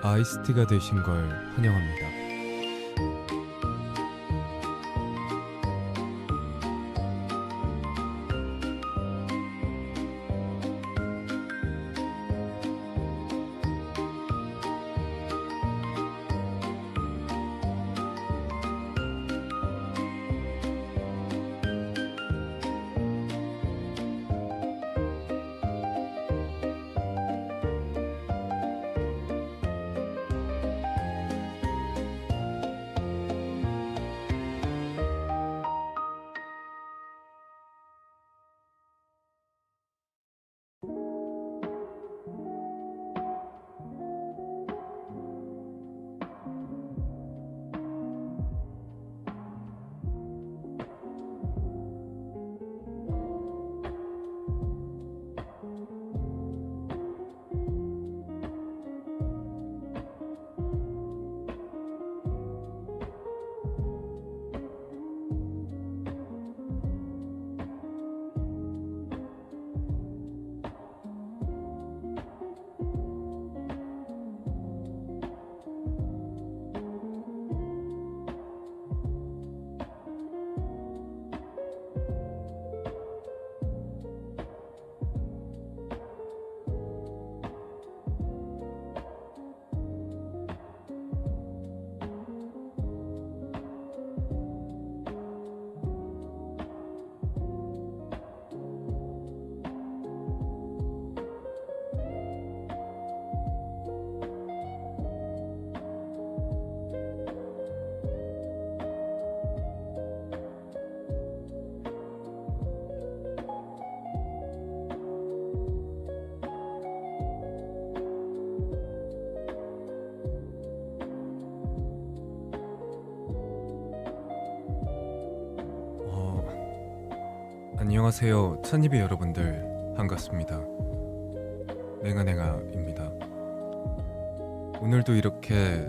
아이스티가 되신 걸 환영합니다. 안녕하세요, 찬입이 여러분들 반갑습니다. 냉아냉아입니다. 오늘도 이렇게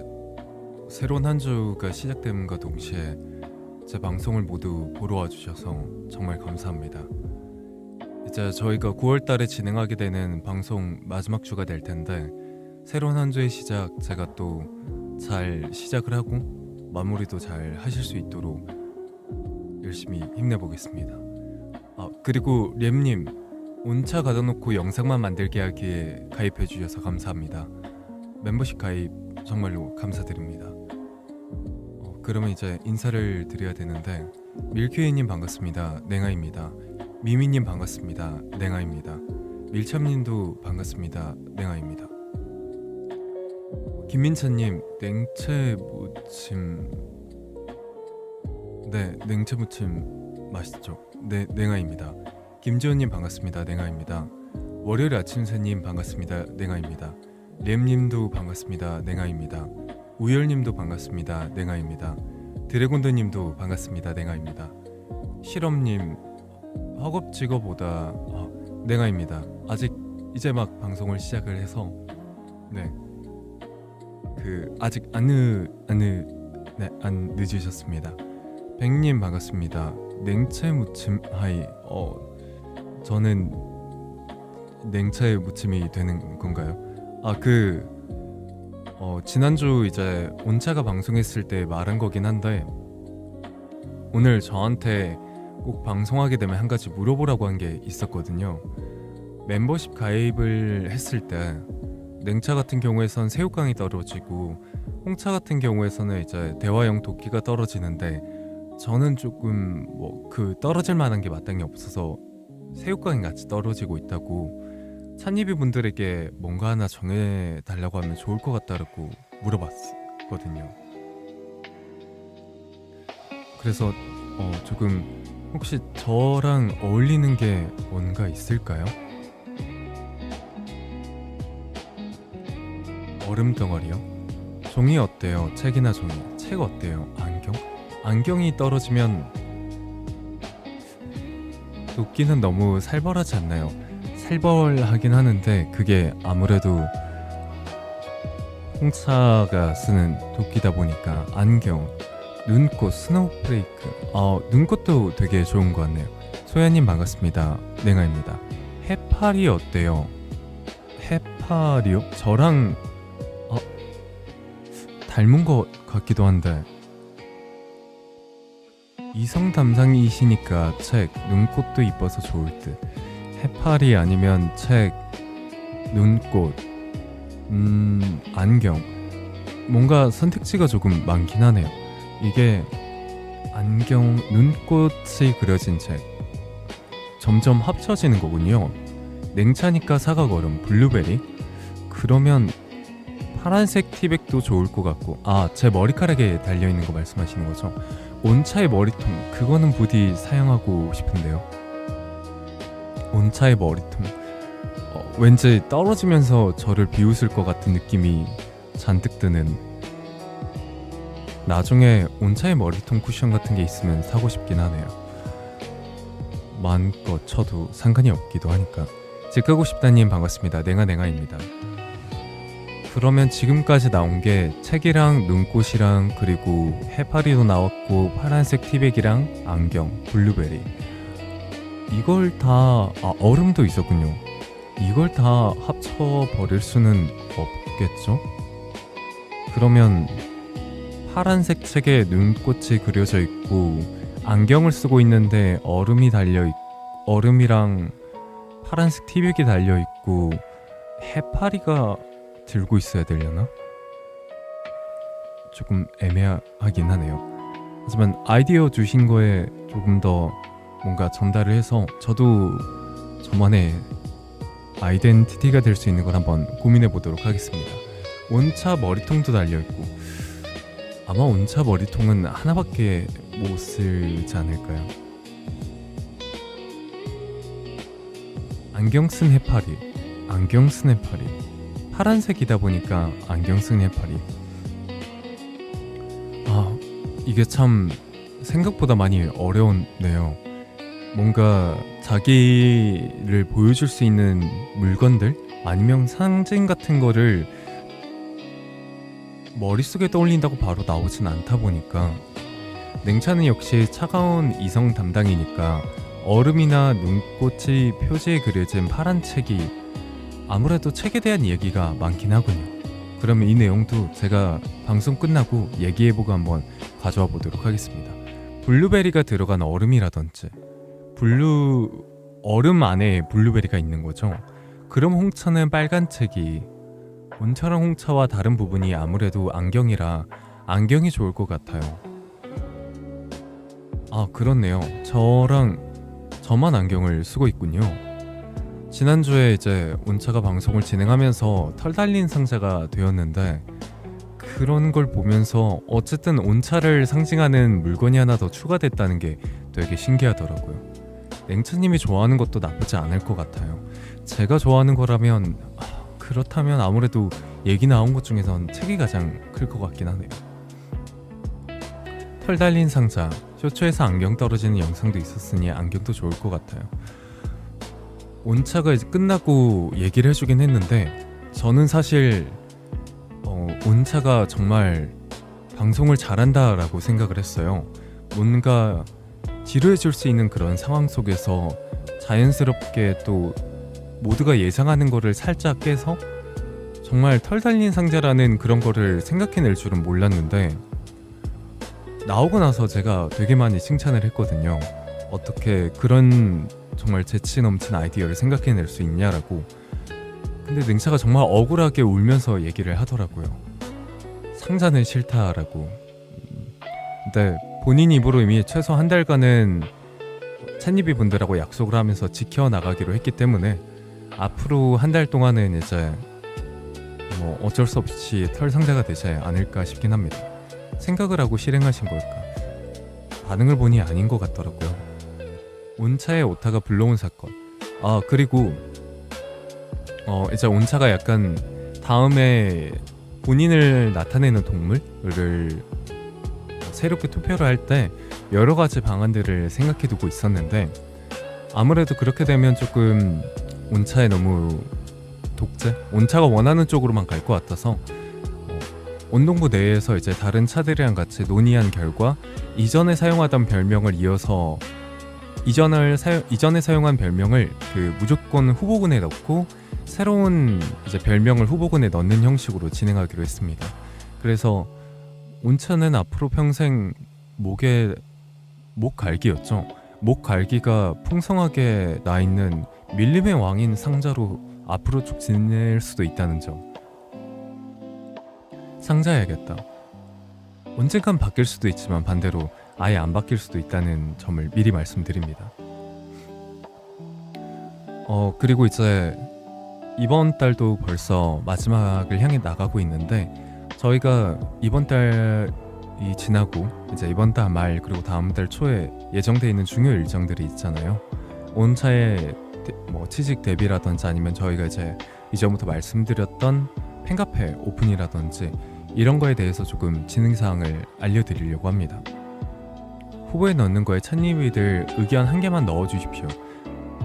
새로운 한 주가 시작됨과 동시에 제 방송을 모두 보러 와주셔서 정말 감사합니다. 이제 저희가 9월달에 진행하게 되는 방송 마지막 주가 될 텐데 새로운 한 주의 시작 제가 또 잘 시작을 하고 마무리도 잘 하실 수 있도록 열심히 힘내보겠습니다. 그리고 램님 온차 가둬놓고 영상만 만들게 하기에 가입해 주셔서 감사합니다. 멤버십 가입 정말로 감사드립니다. 그러면 이제 인사를 드려야 되는데 밀큐이님 반갑습니다. 냉아입니다. 미미님 반갑습니다. 냉아입니다. 밀참님도 반갑습니다. 냉아입니다. 김민찬님 냉채 무침 네 냉채 무침 맛있죠? 네 냉아입니다. 김지호님 반갑습니다. 냉아입니다. 월요일 아침새님 반갑습니다. 냉아입니다. 램님도 반갑습니다. 냉아입니다. 우열님도 반갑습니다. 냉아입니다. 드래곤드님도 반갑습니다. 냉아입니다. 실험님 허겁지겁보다 냉아입니다. 아직 이제 막 방송을 시작을 해서 아직 안 늦으셨습니다. 백님 반갑습니다. 냉채 무침 하이. 저는 냉채 무침이 되는 건가요? 지난주 이제 온차가 방송했을 때 말한 거긴 한데 오늘 저한테 꼭 방송하게 되면 한 가지 물어보라고 한 게 있었거든요. 멤버십 가입을 했을 때 냉차 같은 경우에선 새우깡이 떨어지고 홍차 같은 경우에서는 이제 대화용 도끼가 떨어지는데 저는 조금 떨어질 만한 게 마땅히 없어서 새우깡이 같이 떨어지고 있다고 찬이비 분들에게 뭔가 하나 정해달라고 하면 좋을 것 같다고 물어봤거든요. 그래서 조금 혹시 저랑 어울리는 게 뭔가 있을까요? 얼음 덩어리요? 종이 어때요? 책이나 종이. 책 어때요? 안경? 안경이 떨어지면 도끼는 너무 살벌하지 않나요? 살벌하긴 하는데 그게 아무래도 홍차가 쓰는 도끼다 보니까 안경, 눈꽃, 스노우프레이크. 눈꽃도 되게 좋은 것 같네요. 소야님 반갑습니다. 냉아입니다. 해파리 어때요? 해파리요? 저랑 닮은 것 같기도 한데. 이성 담당이시니까 책 눈꽃도 이뻐서 좋을 듯. 해파리 아니면 책 눈꽃. 안경. 뭔가 선택지가 조금 많긴 하네요. 이게 안경 눈꽃이 그려진 책. 점점 합쳐지는 거군요. 냉차니까 사각 얼음 블루베리. 그러면 파란색 티백도 좋을 것 같고. 아, 제 머리카락에 달려있는 거 말씀하시는 거죠? 온차의 머리통, 그거는 부디 사용하고 싶은데요. 온차의 머리통. 왠지 떨어지면서 저를 비웃을 것 같은 느낌이 잔뜩 드는. 나중에 온차의 머리통 쿠션 같은 게 있으면 사고 싶긴 하네요. 마음껏 쳐도 상관이 없기도 하니까. 직하고 싶다님 반갑습니다. 냉아냉아입니다. 그러면 지금까지 나온 게 책이랑 눈꽃이랑 그리고 해파리도 나왔고 파란색 티백이랑 안경, 블루베리. 이걸 다 얼음도 있었군요. 이걸 다 합쳐버릴 수는 없겠죠? 그러면 파란색 책에 눈꽃이 그려져 있고 안경을 쓰고 있는데 얼음이랑 파란색 티백이 달려있고 해파리가 들고 있어야 되려나? 조금 애매하긴 하네요. 하지만 아이디어 주신 거에 조금 더 뭔가 전달을 해서 저도 저만의 아이덴티티가 될 수 있는 걸 한번 고민해 보도록 하겠습니다. 온차 머리통도 달려있고 아마 온차 머리통은 하나밖에 못 쓰지 않을까요? 안경 쓴 해파리. 파란색이다 보니까 안경 쓴 해파리. 이게 참 생각보다 많이 어려웠네요. 뭔가 자기를 보여줄 수 있는 물건들 아니면 상징 같은 거를 머릿속에 떠올린다고 바로 나오진 않다 보니까. 냉차는 역시 차가운 이성 담당이니까 얼음이나 눈꽃이 표지에 그려진 파란 책이 아무래도 책에 대한 얘기가 많긴 하군요. 그러면 이 내용도 제가 방송 끝나고 얘기해보고 한번 가져와 보도록 하겠습니다. 블루베리가 들어간 얼음이라든지 얼음 안에 블루베리가 있는 거죠. 그럼 홍차는 빨간 책이 온차랑 홍차와 다른 부분이 아무래도 안경이라 안경이 좋을 것 같아요. 그렇네요. 저만 안경을 쓰고 있군요. 지난주에 이제 온차가 방송을 진행하면서 털 달린 상자가 되었는데 그런 걸 보면서 어쨌든 온차를 상징하는 물건이 하나 더 추가됐다는 게 되게 신기하더라고요. 냉차님이 좋아하는 것도 나쁘지 않을 것 같아요. 제가 좋아하는 거라면 그렇다면 아무래도 얘기 나온 것 중에선 책이 가장 클 것 같긴 하네요. 털 달린 상자, 쇼츠에서 안경 떨어지는 영상도 있었으니 안경도 좋을 것 같아요. 온차가 이제 끝나고 얘기를 해주긴 했는데 저는 사실 온차가 정말 방송을 잘한다라고 생각을 했어요. 뭔가 지루해질 수 있는 그런 상황 속에서 자연스럽게 또 모두가 예상하는 거를 살짝 깨서 정말 털 달린 상자라는 그런 거를 생각해낼 줄은 몰랐는데 나오고 나서 제가 되게 많이 칭찬을 했거든요. 어떻게 그런 정말 재치 넘친 아이디어를 생각해낼 수 있냐라고. 근데 냉차가 정말 억울하게 울면서 얘기를 하더라고요. 상자는 싫다라고. 근데 본인 입으로 이미 최소 한 달간은 찻니비 분들하고 약속을 하면서 지켜나가기로 했기 때문에 앞으로 한 달 동안은 이제 어쩔 수 없이 털 상자가 되지 않을까 싶긴 합니다. 생각을 하고 실행하신 걸까? 반응을 보니 아닌 것 같더라고요. 온차의 오타가 불러온 사건. 그리고 이제 온차가 약간 다음에 본인을 나타내는 동물을 새롭게 투표를 할 때 여러 가지 방안들을 생각해 두고 있었는데 아무래도 그렇게 되면 조금 온차에 너무 온차가 원하는 쪽으로만 갈 것 같아서 온동부 내에서 이제 다른 차들이랑 같이 논의한 결과 이전에 사용하던 별명을 이어서 이전에 사용한 별명을 그 무조건 후보군에 넣고 새로운 이제 별명을 후보군에 넣는 형식으로 진행하기로 했습니다. 그래서 온차는 앞으로 평생 목 갈기였죠. 목 갈기가 풍성하게 나 있는 밀림의 왕인 상자로 앞으로 쭉 지낼 수도 있다는 점. 상자야겠다. 언젠간 바뀔 수도 있지만 반대로 아예 안 바뀔 수도 있다는 점을 미리 말씀드립니다. 그리고 이제 이번 달도 벌써 마지막을 향해 나가고 있는데 저희가 이번 달이 지나고 이제 이번 달 말 그리고 다음 달 초에 예정되어 있는 중요 일정들이 있잖아요. 온차의 취직 데뷔라든지 아니면 저희가 이제 이전부터 말씀드렸던 팬카페 오픈이라든지 이런 거에 대해서 조금 진행사항을 알려드리려고 합니다. 후보에 넣는 거에 찬이비들 의견 한 개만 넣어주십시오.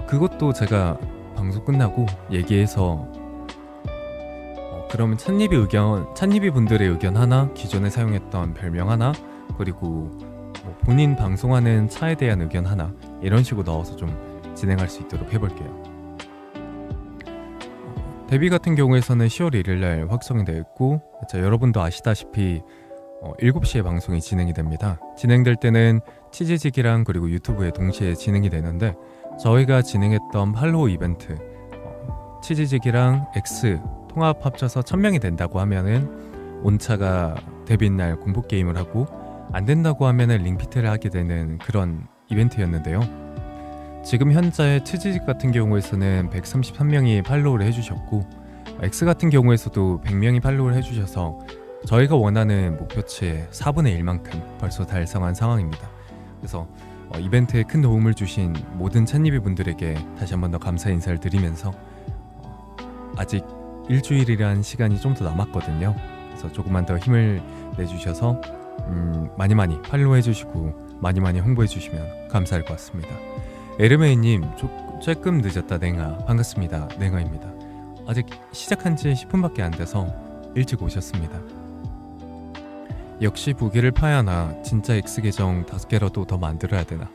그것도 제가 방송 끝나고 얘기해서 그러면 찬이비 분들의 의견 하나, 기존에 사용했던 별명 하나, 그리고 본인 방송하는 차에 대한 의견 하나 이런 식으로 넣어서 좀 진행할 수 있도록 해볼게요. 데뷔 같은 경우에서는 10월 1일날 확정이 되어 있고 여러분도 아시다시피 7시에 방송이 진행이 됩니다. 진행될 때는 치즈직이랑 그리고 유튜브에 동시에 진행이 되는데 저희가 진행했던 팔로우 이벤트 치즈직이랑 X 통합 합쳐서 1000명이 된다고 하면은 온차가 데뷔날 공포게임을 하고 안 된다고 하면은 링피트를 하게 되는 그런 이벤트였는데요. 지금 현재 치즈직 같은 경우에서는 133명이 팔로우를 해주셨고 X 같은 경우에서도 100명이 팔로우를 해주셔서 저희가 원하는 목표치의 4분의 1만큼 벌써 달성한 상황입니다. 그래서 이벤트에 큰 도움을 주신 모든 찬니비 분들에게 다시 한 번 더 감사 인사를 드리면서 아직 일주일이란 시간이 좀 더 남았거든요. 그래서 조금만 더 힘을 내주셔서 많이 팔로우 해주시고 많이 홍보해주시면 감사할 것 같습니다. 에르메이님 조금 늦었다 냉아 반갑습니다. 냉아입니다. 아직 시작한 지 10분밖에 안 돼서 일찍 오셨습니다. 역시 부기를 파야 하나. 진짜 X 계정 5개라도 더 만들어야 되나.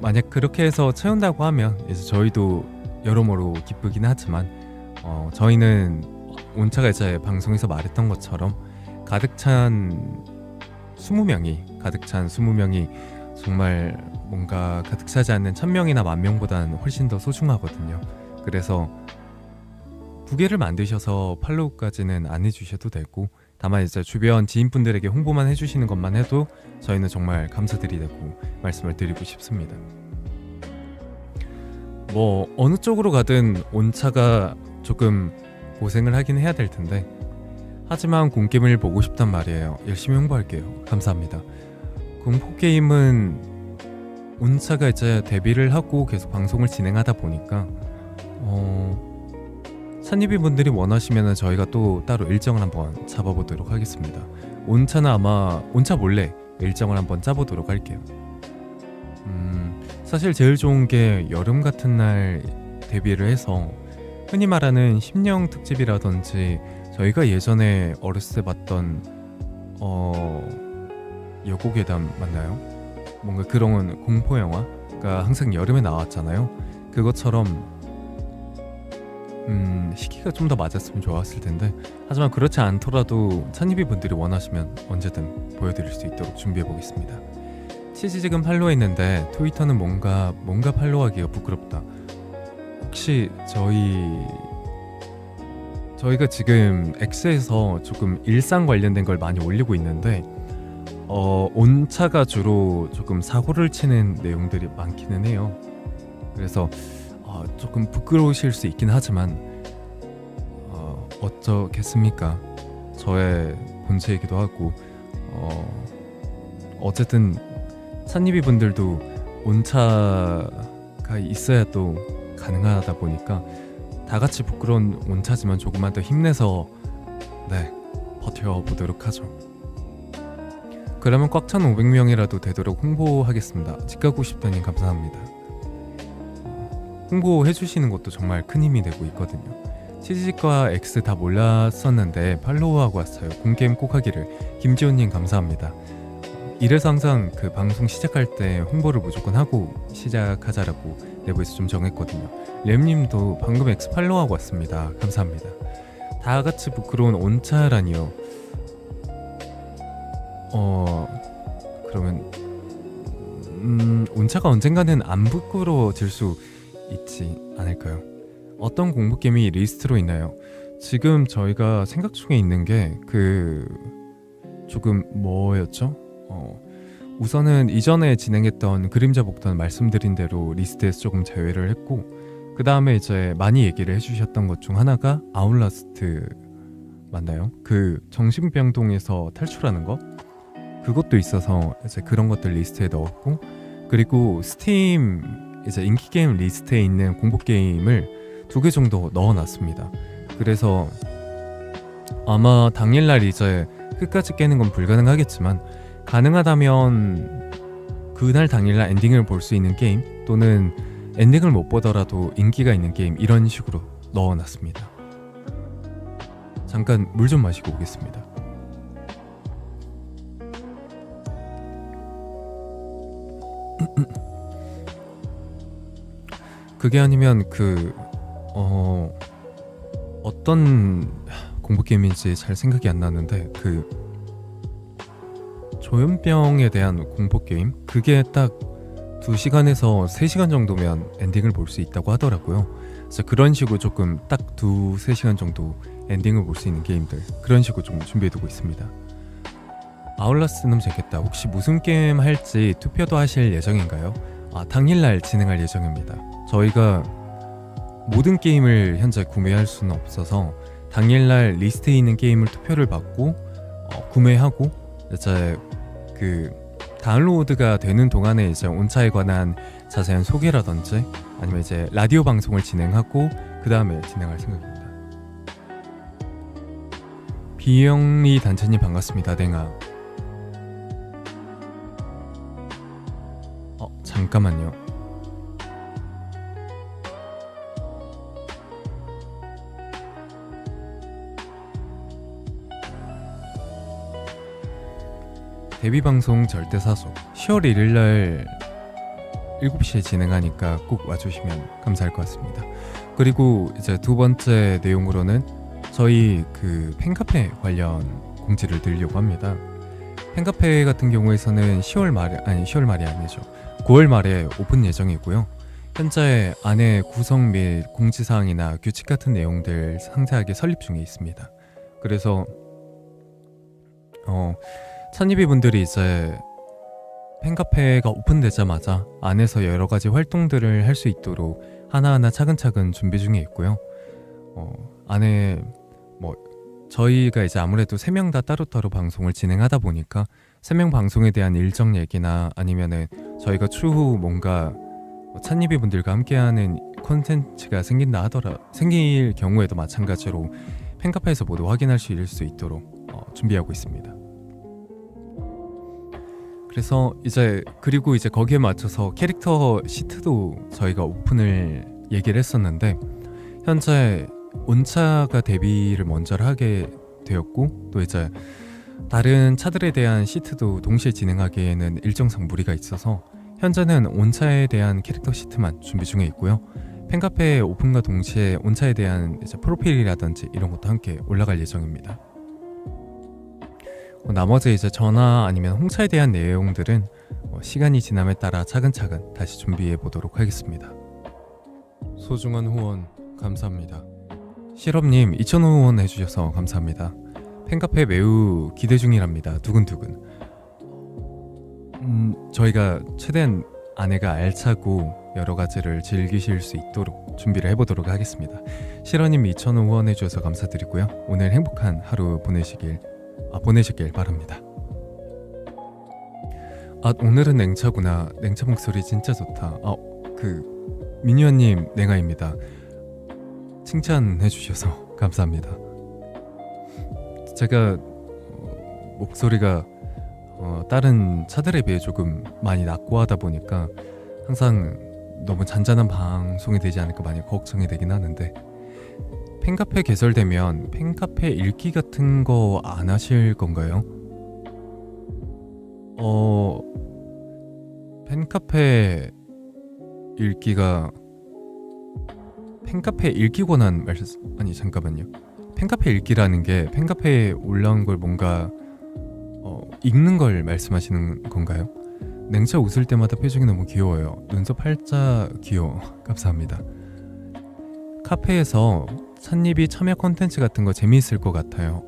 만약 그렇게 해서 채운다고 하면 이제 저희도 여러모로 기쁘긴 하지만 저희는 온차가 이제 방송에서 말했던 것처럼 가득 찬 20명이 정말 뭔가 가득 차지 않는 1000명이나 10,000명보다는 훨씬 더 소중하거든요. 그래서 부계를 만드셔서 팔로우까지는 안 해주셔도 되고 다만 이제 주변 지인분들에게 홍보만 해주시는 것만 해도 저희는 정말 감사드리다고 말씀을 드리고 싶습니다. 어느 쪽으로 가든 온차가 조금 고생을 하긴 해야 될 텐데 하지만 공게임을 보고 싶단 말이에요. 열심히 홍보할게요. 감사합니다. 공포게임은 온차가 이제 데뷔를 하고 계속 방송을 진행하다 보니까 찬이비 분들이 원하시면 저희가 또 따로 일정을 한번 잡아보도록 하겠습니다. 온차는 아마 온차 몰래 일정을 한번 짜보도록 할게요. 사실 제일 좋은 게 여름 같은 날 데뷔를 해서 흔히 말하는 심령 특집이라든지 저희가 예전에 어렸을 때 봤던 여고괴담 맞나요? 뭔가 그런 공포 영화가 항상 여름에 나왔잖아요. 그것처럼 시기가 좀 더 맞았으면 좋았을 텐데 하지만 그렇지 않더라도 찬이비 분들이 원하시면 언제든 보여드릴 수 있도록 준비해 보겠습니다. 치즈 지금 팔로우했는데 트위터는 뭔가 팔로우하기가 부끄럽다. 혹시 저희가 지금 X에서 조금 일상 관련된 걸 많이 올리고 있는데 온차가 주로 조금 사고를 치는 내용들이 많기는 해요. 그래서 조금 부끄러우실 수 있긴 하지만 어쩌겠습니까? 저의 본체이기도 하고 어쨌든 찬이비 분들도 온차가 있어야 또 가능하다 보니까 다 같이 부끄러운 온차지만 조금만 더 힘내서 버텨보도록 하죠. 그러면 꽉 찬 500명이라도 되도록 홍보하겠습니다. 집 가고 싶다님 감사합니다. 홍보해주시는 것도 정말 큰 힘이 되고 있거든요. 치즈직과 X 다 몰랐었는데 팔로우하고 왔어요. 공게임 꼭 하기를. 김지훈님 감사합니다. 이래서 항상 그 방송 시작할 때 홍보를 무조건 하고 시작하자라고 내부에서 좀 정했거든요. 램님도 방금 X 팔로우하고 왔습니다. 감사합니다. 다 같이 부끄러운 온차라니요. 그러면 온차가 언젠가는 안 부끄러워질 수 있지 않을까요? 어떤 공부 게임이 리스트로 있나요? 지금 저희가 생각 중에 있는 게 조금 뭐였죠? 우선은 이전에 진행했던 그림자 복권 말씀드린 대로 리스트에서 조금 제외를 했고, 그 다음에 이제 많이 얘기를 해주셨던 것 중 하나가 아웃라스트 맞나요? 그 정신병동에서 탈출하는 거? 그것도 있어서 이제 그런 것들 리스트에 넣었고, 그리고 스팀 이제 인기 게임 리스트에 있는 공포 게임을 2개 정도 넣어놨습니다. 그래서 아마 당일날 이제 끝까지 깨는 건 불가능하겠지만, 가능하다면 그날 당일날 엔딩을 볼 수 있는 게임, 또는 엔딩을 못 보더라도 인기가 있는 게임, 이런 식으로 넣어놨습니다. 잠깐 물 좀 마시고 오겠습니다. 그게 아니면 어떤 공포 게임인지 잘 생각이 안 나는데, 조현병에 대한 공포 게임, 그게 딱 2시간에서 3시간 정도면 엔딩을 볼 수 있다고 하더라고요. 그래서 그런 식으로 조금 딱 2-3시간 정도 엔딩을 볼 수 있는 게임들, 그런 식으로 좀 준비해두고 있습니다. 아울라스는 재밌겠다. 혹시 무슨 게임 할지 투표도 하실 예정인가요? 당일날 진행할 예정입니다. 저희가 모든 게임을 현재 구매할 수는 없어서 당일날 리스트에 있는 게임을 투표를 받고 구매하고, 이제 다운로드가 되는 동안에 이제 온차에 관한 자세한 소개라든지 아니면 이제 라디오 방송을 진행하고 그 다음에 진행할 생각입니다. 비영리 단체님 반갑습니다. 냉아. 잠깐만요. 데뷔방송 절대사소 10월 1일날 7시에 진행하니까 꼭 와주시면 감사할 것 같습니다. 그리고 이제 2번째 내용으로는 저희 팬카페 관련 공지를 드리려고 합니다. 팬카페 같은 경우에서는 10월 말이 아니죠. 9월 말에 오픈 예정이고요. 현재 안에 구성 및 공지사항이나 규칙 같은 내용들 상세하게 설립 중에 있습니다. 그래서 찬이비 분들이 이제 팬카페가 오픈되자마자 안에서 여러 가지 활동들을 할 수 있도록 하나하나 차근차근 준비 중에 있고요. 안에 저희가 이제 아무래도 3명 다 따로따로 방송을 진행하다 보니까 3명 방송에 대한 일정 얘기나 아니면은 저희가 추후 뭔가 찬이비 분들과 함께하는 콘텐츠가 생길 경우에도 마찬가지로 팬카페에서 모두 확인할 수 있도록 준비하고 있습니다. 그래서 그리고 이제 거기에 맞춰서 캐릭터 시트도 저희가 오픈을 얘기를 했었는데, 현재 온차가 데뷔를 먼저 하게 되었고, 또 이제 다른 차들에 대한 시트도 동시에 진행하기에는 일정상 무리가 있어서 현재는 온차에 대한 캐릭터 시트만 준비 중에 있고요. 팬카페 오픈과 동시에 온차에 대한 이제 프로필이라든지 이런 것도 함께 올라갈 예정입니다. 나머지 이제 전화 아니면 홍차에 대한 내용들은 시간이 지남에 따라 차근차근 다시 준비해 보도록 하겠습니다. 소중한 후원 감사합니다. 실업님 2,000원 후원 해주셔서 감사합니다. 팬카페 매우 기대 중이랍니다. 두근두근. 저희가 최대한 안에가 알차고 여러 가지를 즐기실 수 있도록 준비를 해보도록 하겠습니다. 실업님 2,000원 후원 해주셔서 감사드리고요. 오늘 행복한 하루 보내시길 바랍니다. 오늘은 냉차구나. 냉차 목소리 진짜 좋다. 미니언님 냉아입니다. 칭찬해 주셔서 감사합니다. 제가 목소리가 다른 차들에 비해 조금 많이 낮고 하다 보니까 항상 너무 잔잔한 방송이 되지 않을까 많이 걱정이 되긴 하는데, 팬카페 개설되면 팬카페 읽기 같은 거 안 하실 건가요? 팬카페 읽기 권한 잠깐만요. 팬카페 읽기라는 게 팬카페에 올라온 걸 뭔가 읽는 걸 말씀하시는 건가요? 냉차 웃을 때마다 표정이 너무 귀여워요. 눈썹 팔자 귀여워. 감사합니다. 카페에서 찬입이 참여 콘텐츠 같은 거 재미있을 것 같아요.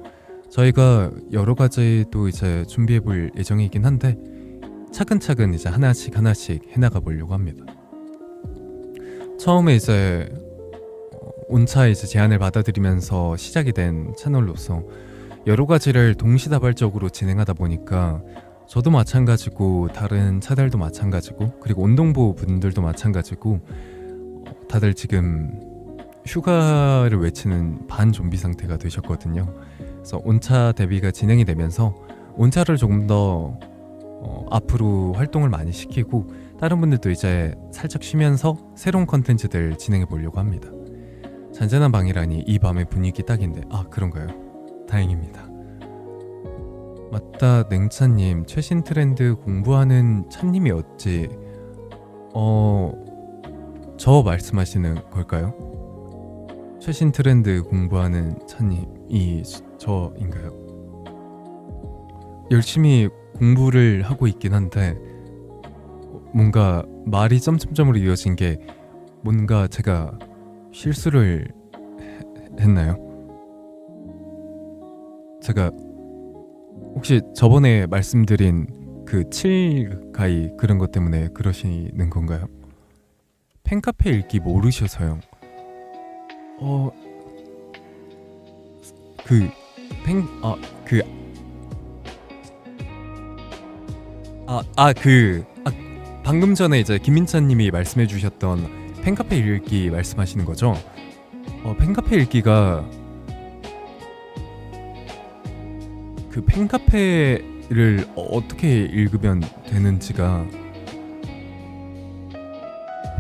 저희가 여러 가지 또 이제 준비해 볼 예정이긴 한데 차근차근 이제 하나씩 해나가 보려고 합니다. 처음에 이제 온차 이제 제안을 받아들이면서 시작이 된 채널로서 여러 가지를 동시다발적으로 진행하다 보니까 저도 마찬가지고 다른 차들도 마찬가지고 그리고 운동부 분들도 마찬가지고 다들 지금 휴가를 외치는 반좀비 상태가 되셨거든요. 그래서 온차 대비가 진행이 되면서 온차를 조금 더 앞으로 활동을 많이 시키고 다른 분들도 이제 살짝 쉬면서 새로운 컨텐츠들 진행해 보려고 합니다. 잔잔한 방이라니 이 밤의 분위기 딱인데 그런가요? 다행입니다. 맞다, 냉차님 최신 트렌드 공부하는 차님이 어찌 저 말씀하시는 걸까요? 최신 트렌드 공부하는 차님이 저인가요? 열심히 공부를 하고 있긴 한데 뭔가 말이 점점점으로 이어진 게 뭔가 제가 실수를 했나요? 제가 혹시 저번에 말씀드린 그 7가이 그런 것 때문에 그러시는 건가요? 팬카페 읽기 모르셔서요. 방금 전에 이제 김민찬님이 말씀해주셨던 팬카페 읽기 말씀하시는 거죠? 팬카페 읽기가 그 팬카페를 어떻게 읽으면 되는지가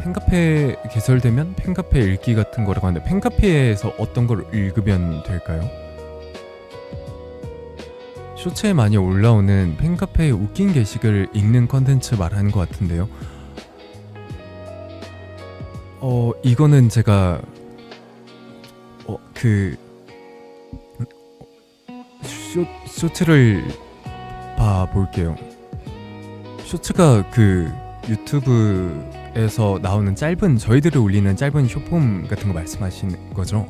팬카페 개설되면 팬카페 읽기 같은 거라고 하는데 팬카페에서 어떤 걸 읽으면 될까요? 쇼츠에 많이 올라오는 팬카페의 웃긴 게시글 읽는 컨텐츠 말하는 것 같은데요. 이거는 제가 쇼츠를 봐볼게요. 쇼츠가 그 유튜브에서 나오는 짧은 저희들이 올리는 짧은 쇼폼 같은 거 말씀하시는 거죠?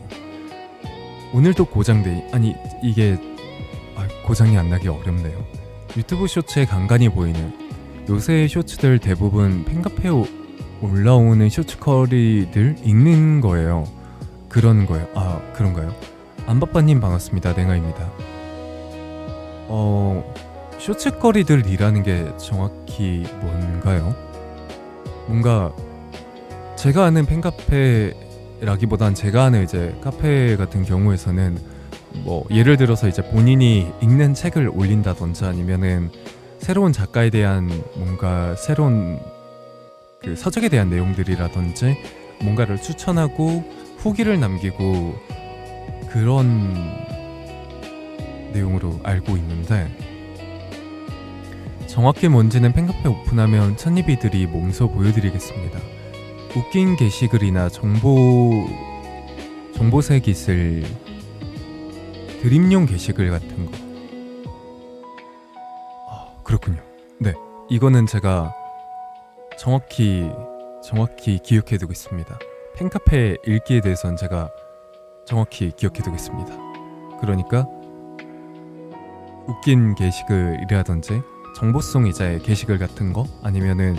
오늘도 고장돼. 아니 이게 고장이 안 나기 어렵네요. 유튜브 쇼츠에 간간히 보이는 요새 쇼츠들 대부분 팬카페에 올라오는 쇼츠거리들 읽는 거예요. 그런 거예요. 그런가요? 안바빠님 반갑습니다. 냉아입니다. 쇼츠거리들이라는 게 정확히 뭔가요? 뭔가 제가 아는 팬카페라기보단 제가 아는 이제 카페 같은 경우에서는 뭐 예를 들어서 이제 본인이 읽는 책을 올린다든지 아니면은 새로운 작가에 대한 뭔가 새로운 그 서적에 대한 내용들이라든지 뭔가를 추천하고 후기를 남기고 그런 내용으로 알고 있는데 정확히 뭔지는 팬카페 오픈하면 찬이비들이 몸소 보여드리겠습니다. 웃긴 게시글이나 정보색 있을 드림용 게시글 같은 거. 그렇군요. 네, 이거는 제가 정확히 기억해두고 있습니다. 팬카페 읽기에 대해서는 제가 정확히 기억해두고 있습니다. 그러니까 웃긴 게시글이라든지 정보성 이제 게시글 같은 거 아니면은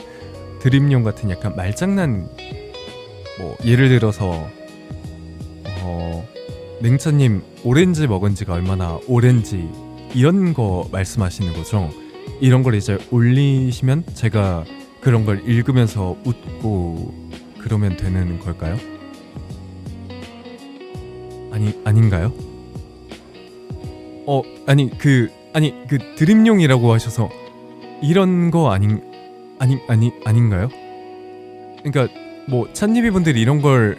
드림용 같은 약간 말장난 뭐 예를 들어서 냉차님 오렌지 먹은 지가 얼마나 오렌지 이런 거 말씀하시는 거죠? 이런 걸 이제 올리시면 제가 그런 걸 읽으면서 웃고 그러면 되는 걸까요? 아닌가요? 그 드림용이라고 하셔서 이런 거 아닌가요? 그러니까 뭐 찬니비 분들이 이런 걸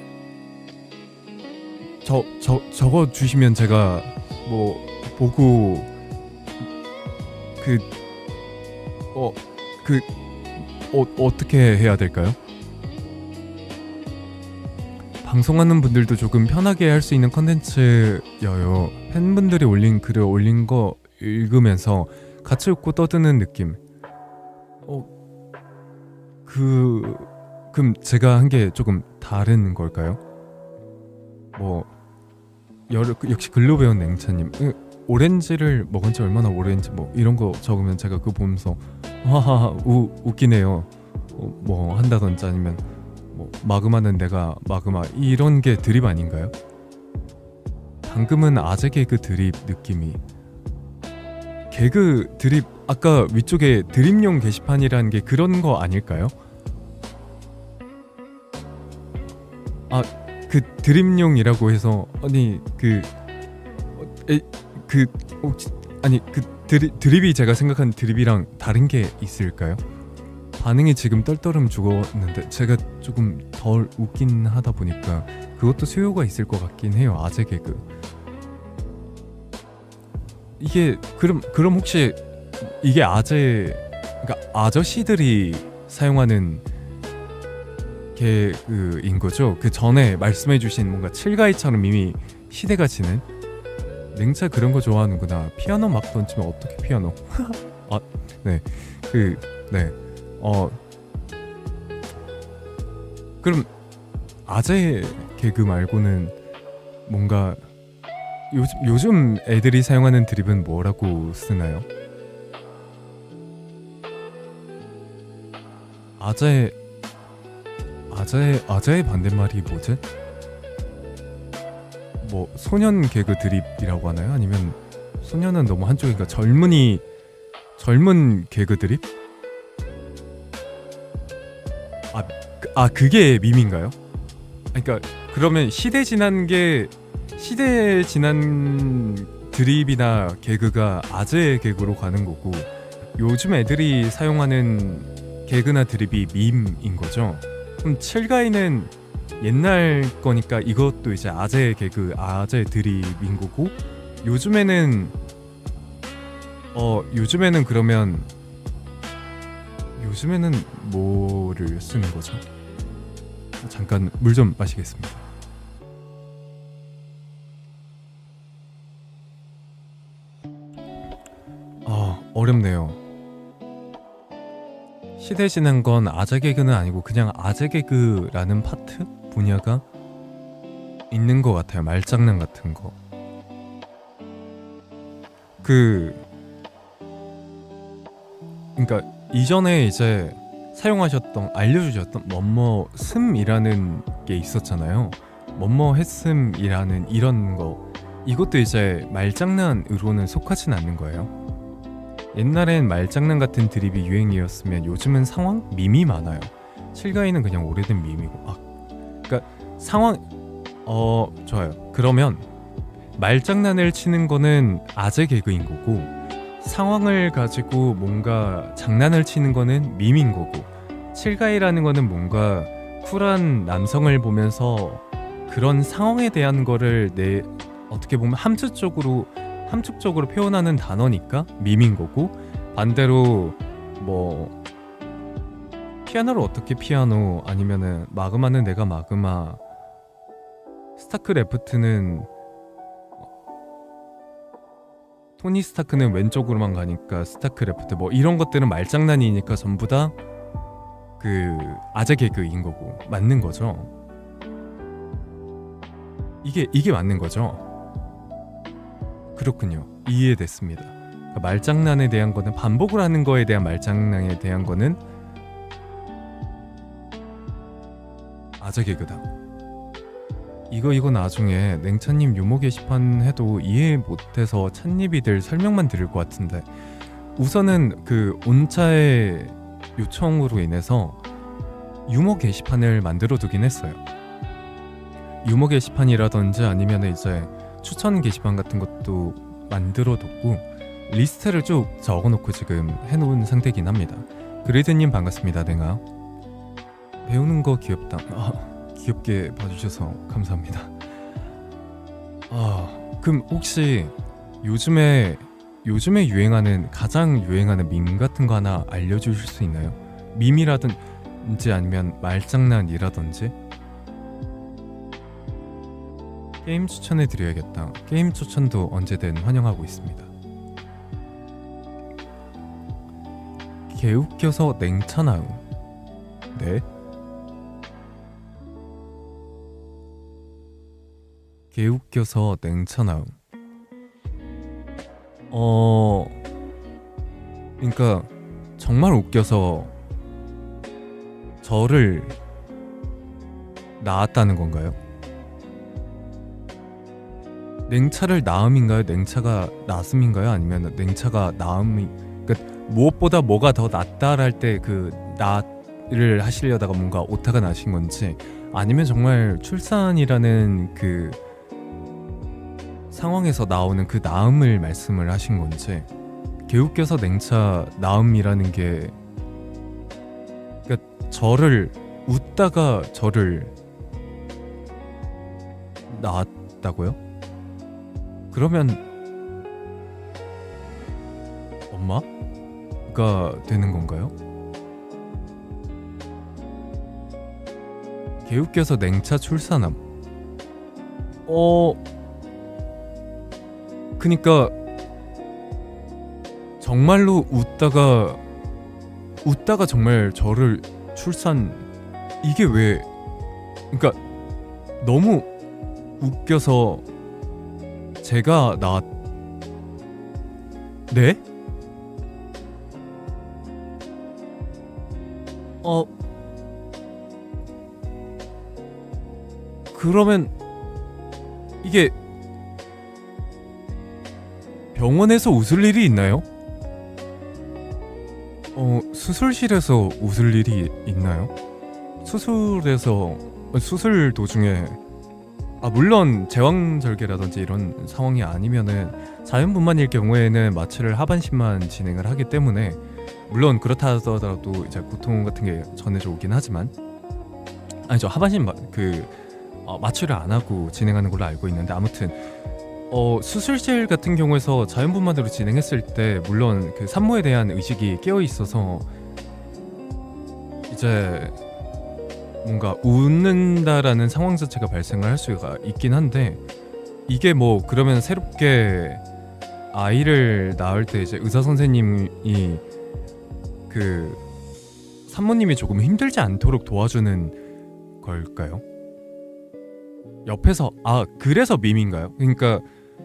적어 주시면 제가 뭐 보고 어떻게 해야 될까요? 방송하는 분들도 조금 편하게 할 수 있는 컨텐츠여요. 팬분들이 올린 글을 올린 거 읽으면서 같이 웃고 떠드는 느낌. 그럼 제가 한 게 조금 다른 걸까요? 뭐 역시 글로 배운 냉차님, 오렌지를 먹은 지 얼마나 오래인지 뭐 이런 거 적으면 제가 그거 보면서 하하 웃기네요 뭐 한다든지, 아니면 뭐 마그마는 내가 마그마, 이런 게 드립 아닌가요? 방금은 아재 개그 드립 느낌이, 개그 드립, 아까 위쪽에 드립용 게시판이라는 게 그런 거 아닐까요? 아, 그 드립용이라고 해서 아니 혹시 아니 그 드립이 제가 생각한 드립이랑 다른 게 있을까요? 반응이 지금 떨떠름 죽었는데 제가 조금 덜 웃긴 하다 보니까 그것도 수요가 있을 것 같긴 해요. 아재 개그. 이게 그럼 혹시 이게 그러니까 아저씨들이 사용하는 개그인 거죠? 그 전에 말씀해주신 뭔가 칠가이처럼 이미 시대가 지는. 냉차 그런 거 좋아하는구나. 피아노 막 던지면 어떻게 피아노? 네. 그럼 아재 개그 말고는 뭔가 요즘 애들이 사용하는 드립은 뭐라고 쓰나요? 아재의 반대말이 뭐지? 뭐 소년 개그 드립이라고 하나요? 아니면 소년은 너무 한쪽이니까 젊은 개그 드립? 그게 밈인가요? 그러니까 그러면 시대 지난 드립이나 개그가 아재 개그로 가는 거고, 요즘 애들이 사용하는 개그나 드립이 밈인 거죠. 그럼 칠가이는 옛날 거니까 이것도 이제 아재 개그, 아재 드립인 거고, 요즘에는 그러면 요즘에는 뭐를 쓰는 거죠? 잠깐 물 좀 마시겠습니다. 어렵네요. 시대 지난 건 아재 개그는 아니고 그냥 아재 개그라는 파트? 분야가 있는 것 같아요. 말장난 같은 거. 그러니까 이전에 이제 알려주셨던 뭐뭐슴이라는 게 있었잖아요. 뭐뭐했음이라는 이런 거. 이것도 이제 말장난으로는 속하진 않는 거예요. 옛날엔 말장난 같은 드립이 유행이었으면 요즘은 상황? 밈이 많아요. 칠가이는 그냥 오래된 밈이고. 그러니까 상황. 좋아요. 그러면 말장난을 치는 거는 아재 개그인 거고, 상황을 가지고 뭔가 장난을 치는 거는 밈인 거고, 칠가이라는 거는 뭔가 쿨한 남성을 보면서 그런 상황에 대한 거를 어떻게 보면 함축적으로 표현하는 단어니까 밈인 거고, 반대로 뭐 피아노를 어떻게 피아노, 아니면은 마그마는 내가 마그마, 스타크래프트는 토니 스타크는 왼쪽으로만 가니까 스타크래프트, 뭐 이런 것들은 말장난이니까 전부 다 그 아재 개그인 거고 맞는 거죠. 이게 맞는 거죠. 그렇군요. 이해됐습니다. 그러니까 말장난에 대한 거는, 반복을 하는 거에 대한 말장난에 대한 거는 아재 개그다. 이거 나중에 냉찬님 유머 게시판 해도 이해 못해서 찬님이들 설명만 들을 것 같은데, 우선은 그 온차의 요청으로 인해서 유머 게시판을 만들어 두긴 했어요. 유머 게시판이라든지 아니면 이제 추천 게시판 같은 것도 만들어 뒀고, 리스트를 쭉 적어놓고 지금 해놓은 상태긴 합니다. 그리드님 반갑습니다. 냉아 배우는 거 귀엽다. 귀엽게 봐주셔서 감사합니다. 그럼 혹시 요즘에 가장 유행하는 밈 같은 거 하나 알려주실 수 있나요? 밈이라든지 아니면 말장난이라든지. 게임 추천해드려야겠다. 게임 추천도 언제든 환영하고 있습니다. 개웃겨서 냉차나움. 네? 개웃겨서 냉차나움. 그러니까 정말 웃겨서 저를 낳았다는 건가요? 냉차를 낳음인가요? 냉차가 낳음인가요? 아니면 냉차가 낳음이, 그러니까 무엇보다 뭐가 더 낫다랄 때 그 낫을 하시려다가 뭔가 오타가 나신 건지, 아니면 정말 출산이라는 그 상황에서 나오는 그 낳음을 말씀을 하신 건지. 개웃겨서 냉차 낳음이라는 게, 그러니까 저를 웃다가 저를 낳았다고요? 그러면 엄마가 되는 건가요? 개웃겨서 냉차 출산함. 그니까 정말로 웃다가 정말 저를 출산. 이게 왜, 그러니까 너무 웃겨서 제가 네? 그러면 이게 병원에서 웃을 일이 있나요? 수술실에서 웃을 일이 있나요? 수술 도중에, 물론 제왕절개라든지 이런 상황이 아니면은 자연분만일 경우에는 마취를 하반신만 진행을 하기 때문에, 물론 그렇다 하더라도 이제 고통 같은 게 전해져 오긴 하지만, 아니죠, 하반신 마취를 안 하고 진행하는 걸로 알고 있는데, 아무튼 수술실 같은 경우에서 자연분만으로 진행했을 때 물론 그 산모에 대한 의식이 깨어 있어서 이제 뭔가 웃는다라는 상황 자체가 발생을 할 수가 있긴 한데, 이게 뭐 그러면 새롭게 아이를 낳을 때 이제 의사 선생님이 그 산모님이 조금 힘들지 않도록 도와주는 걸까요? 옆에서, 그래서 밈인가요? 그러니까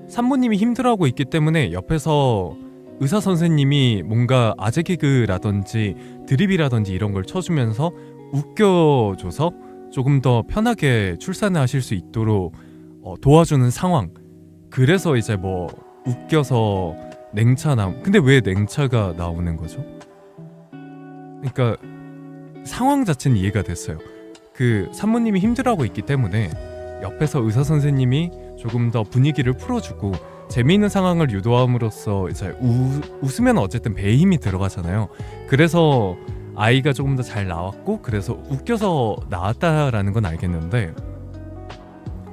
산모님이 힘들어하고 있기 때문에 옆에서 의사 선생님이 뭔가 아재 개그라든지 드립이라든지 이런 걸 쳐주면서 웃겨줘서 조금 더 편하게 출산을 하실 수 있도록 도와주는 상황. 그래서 이제 뭐 웃겨서 냉차 근데 왜 냉차가 나오는 거죠? 그러니까 상황 자체는 이해가 됐어요. 그 산모님이 힘들어하고 있기 때문에 옆에서 의사 선생님이 조금 더 분위기를 풀어주고 재미있는 상황을 유도함으로써 이제 웃으면 어쨌든 배에 힘이 들어가잖아요. 그래서 아이가 조금 더 잘 나왔고, 그래서 웃겨서 나왔다라는 건 알겠는데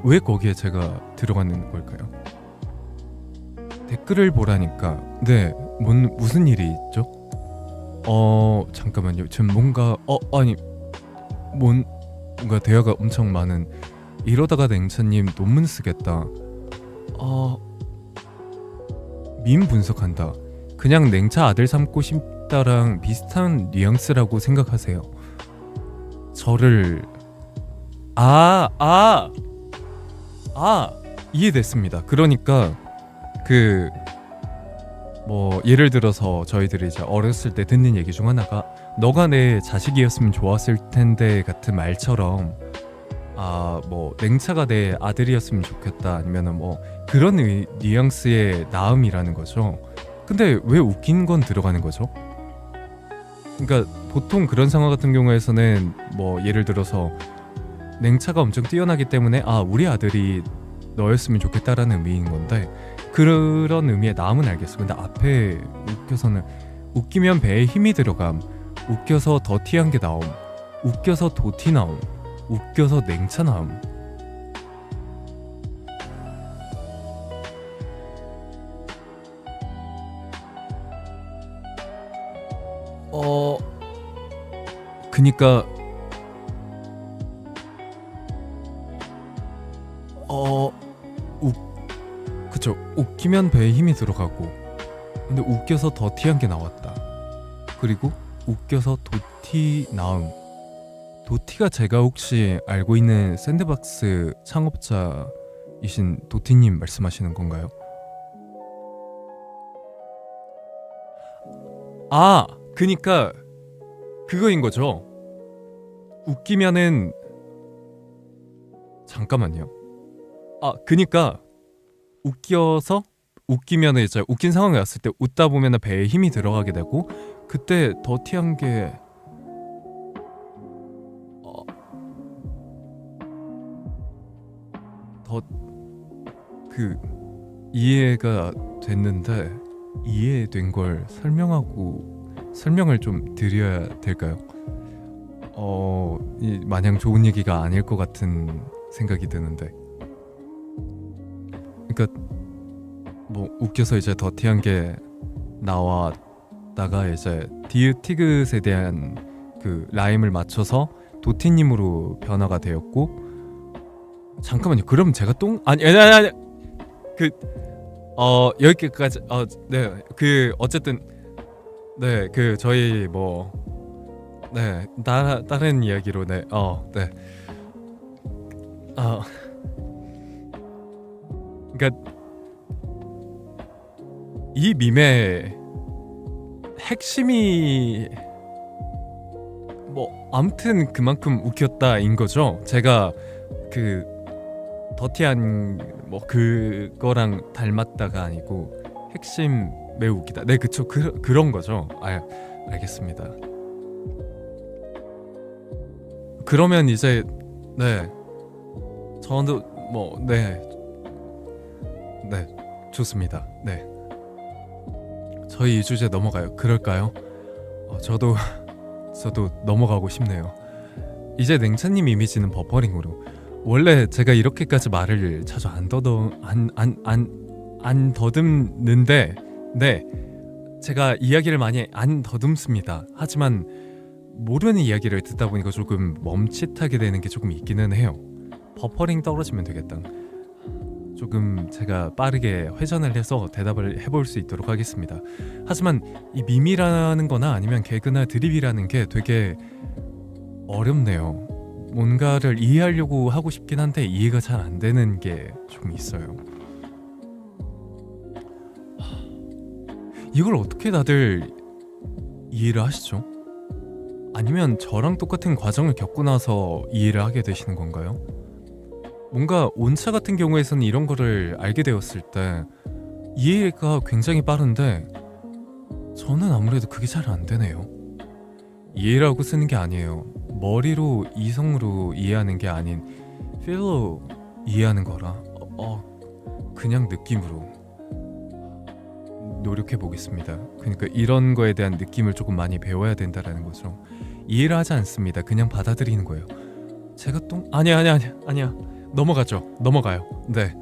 왜 거기에 제가 들어가는 걸까요? 댓글을 보라니까. 네, 무슨 일이 있죠? 잠깐만요. 지금 뭔가 뭔가 대화가 엄청 많은. 이러다가 냉차님 논문 쓰겠다. 밈 분석한다. 그냥 냉차 아들 삼고 싶다랑 비슷한 뉘앙스라고 생각하세요. 저를 이해됐습니다. 그러니까 그 뭐 예를 들어서 저희들이 이제 어렸을 때 듣는 얘기 중 하나가 너가 내 자식이었으면 좋았을 텐데 같은 말처럼, 뭐 냉차가 내 아들이었으면 좋겠다, 아니면은 뭐 그런 뉘앙스의 나음이라는 거죠. 근데 왜 웃긴 건 들어가는 거죠? 그러니까 보통 그런 상황 같은 경우에서는 뭐 예를 들어서 냉차가 엄청 뛰어나기 때문에 우리 아들이 너였으면 좋겠다라는 의미인 건데, 그런 의미의 나음은 알겠어. 근데 앞에 웃겨서는 웃기면 배에 힘이 들어감, 웃겨서 더티한 게 나옴, 웃겨서 도티 나옴, 웃겨서 냉차 나옴. 그니까 웃기면 배에 힘이 들어가고, 근데 웃겨서 더티한 게 나왔다. 그리고 웃겨서 도티 나음. 도티가 제가 혹시 알고 있는 샌드박스 창업자이신 도티님 말씀하시는 건가요? 아, 그니까 그거인 거죠. 웃기면은 잠깐만요. 그니까 웃겨서 웃기면은 이제 웃긴 상황이 왔을 때 웃다 보면은 배에 힘이 들어가게 되고 그때 더티한 게 어, 그 이해가 됐는데 이해된 걸 설명을 좀 드려야 될까요? 마냥 좋은 얘기가 아닐 것 같은 생각이 드는데, 그러니까 뭐 웃겨서 이제 더티한 게 나왔다가 이제 디귿티귿에 대한 그 라임을 맞춰서 도티님으로 변화가 되었고, 잠깐만요. 그럼 제가 아니 그 여기까지 네 그 어쨌든 네 그 저희 뭐 네 다른 이야기로 네 그러니까 이 밈의 핵심이 뭐 아무튼 그만큼 웃겼다인 거죠. 제가 그 더티한 뭐 그거랑 닮았다가 아니고 핵심 매우 웃기다. 네, 그쵸. 그런 거죠. 알겠습니다. 그러면 이제 네 저도 뭐 네 좋습니다. 네 저희 이 주제 넘어가요. 그럴까요? 저도 넘어가고 싶네요. 이제 냉차님 이미지는 버퍼링으로. 원래 제가 이렇게까지 말을 자주 안 더듬는데, 네 제가 이야기를 많이 안 더듬습니다. 하지만 모르는 이야기를 듣다 보니까 조금 멈칫하게 되는 게 조금 있기는 해요. 버퍼링 떨어지면 되겠다. 조금 제가 빠르게 회전을 해서 대답을 해볼 수 있도록 하겠습니다. 하지만 이 밈이라는 거나 아니면 개그나 드립이라는 게 되게 어렵네요. 뭔가를 이해하려고 하고 싶긴 한데 이해가 잘 안 되는 게 좀 있어요. 이걸 어떻게 다들 이해를 하시죠? 아니면 저랑 똑같은 과정을 겪고 나서 이해를 하게 되시는 건가요? 뭔가 온차 같은 경우에서는 이런 거를 알게 되었을 때 이해가 굉장히 빠른데 저는 아무래도 그게 잘 안 되네요. 이해라고 쓰는 게 아니에요. 머리로 이성으로 이해하는 게 아닌 필로 이해하는 거라 그냥 느낌으로 노력해 보겠습니다. 그러니까 이런 거에 대한 느낌을 조금 많이 배워야 된다라는 거죠. 이해를 하지 않습니다. 그냥 받아들이는 거예요. 제가 또 아니야 넘어가요. 네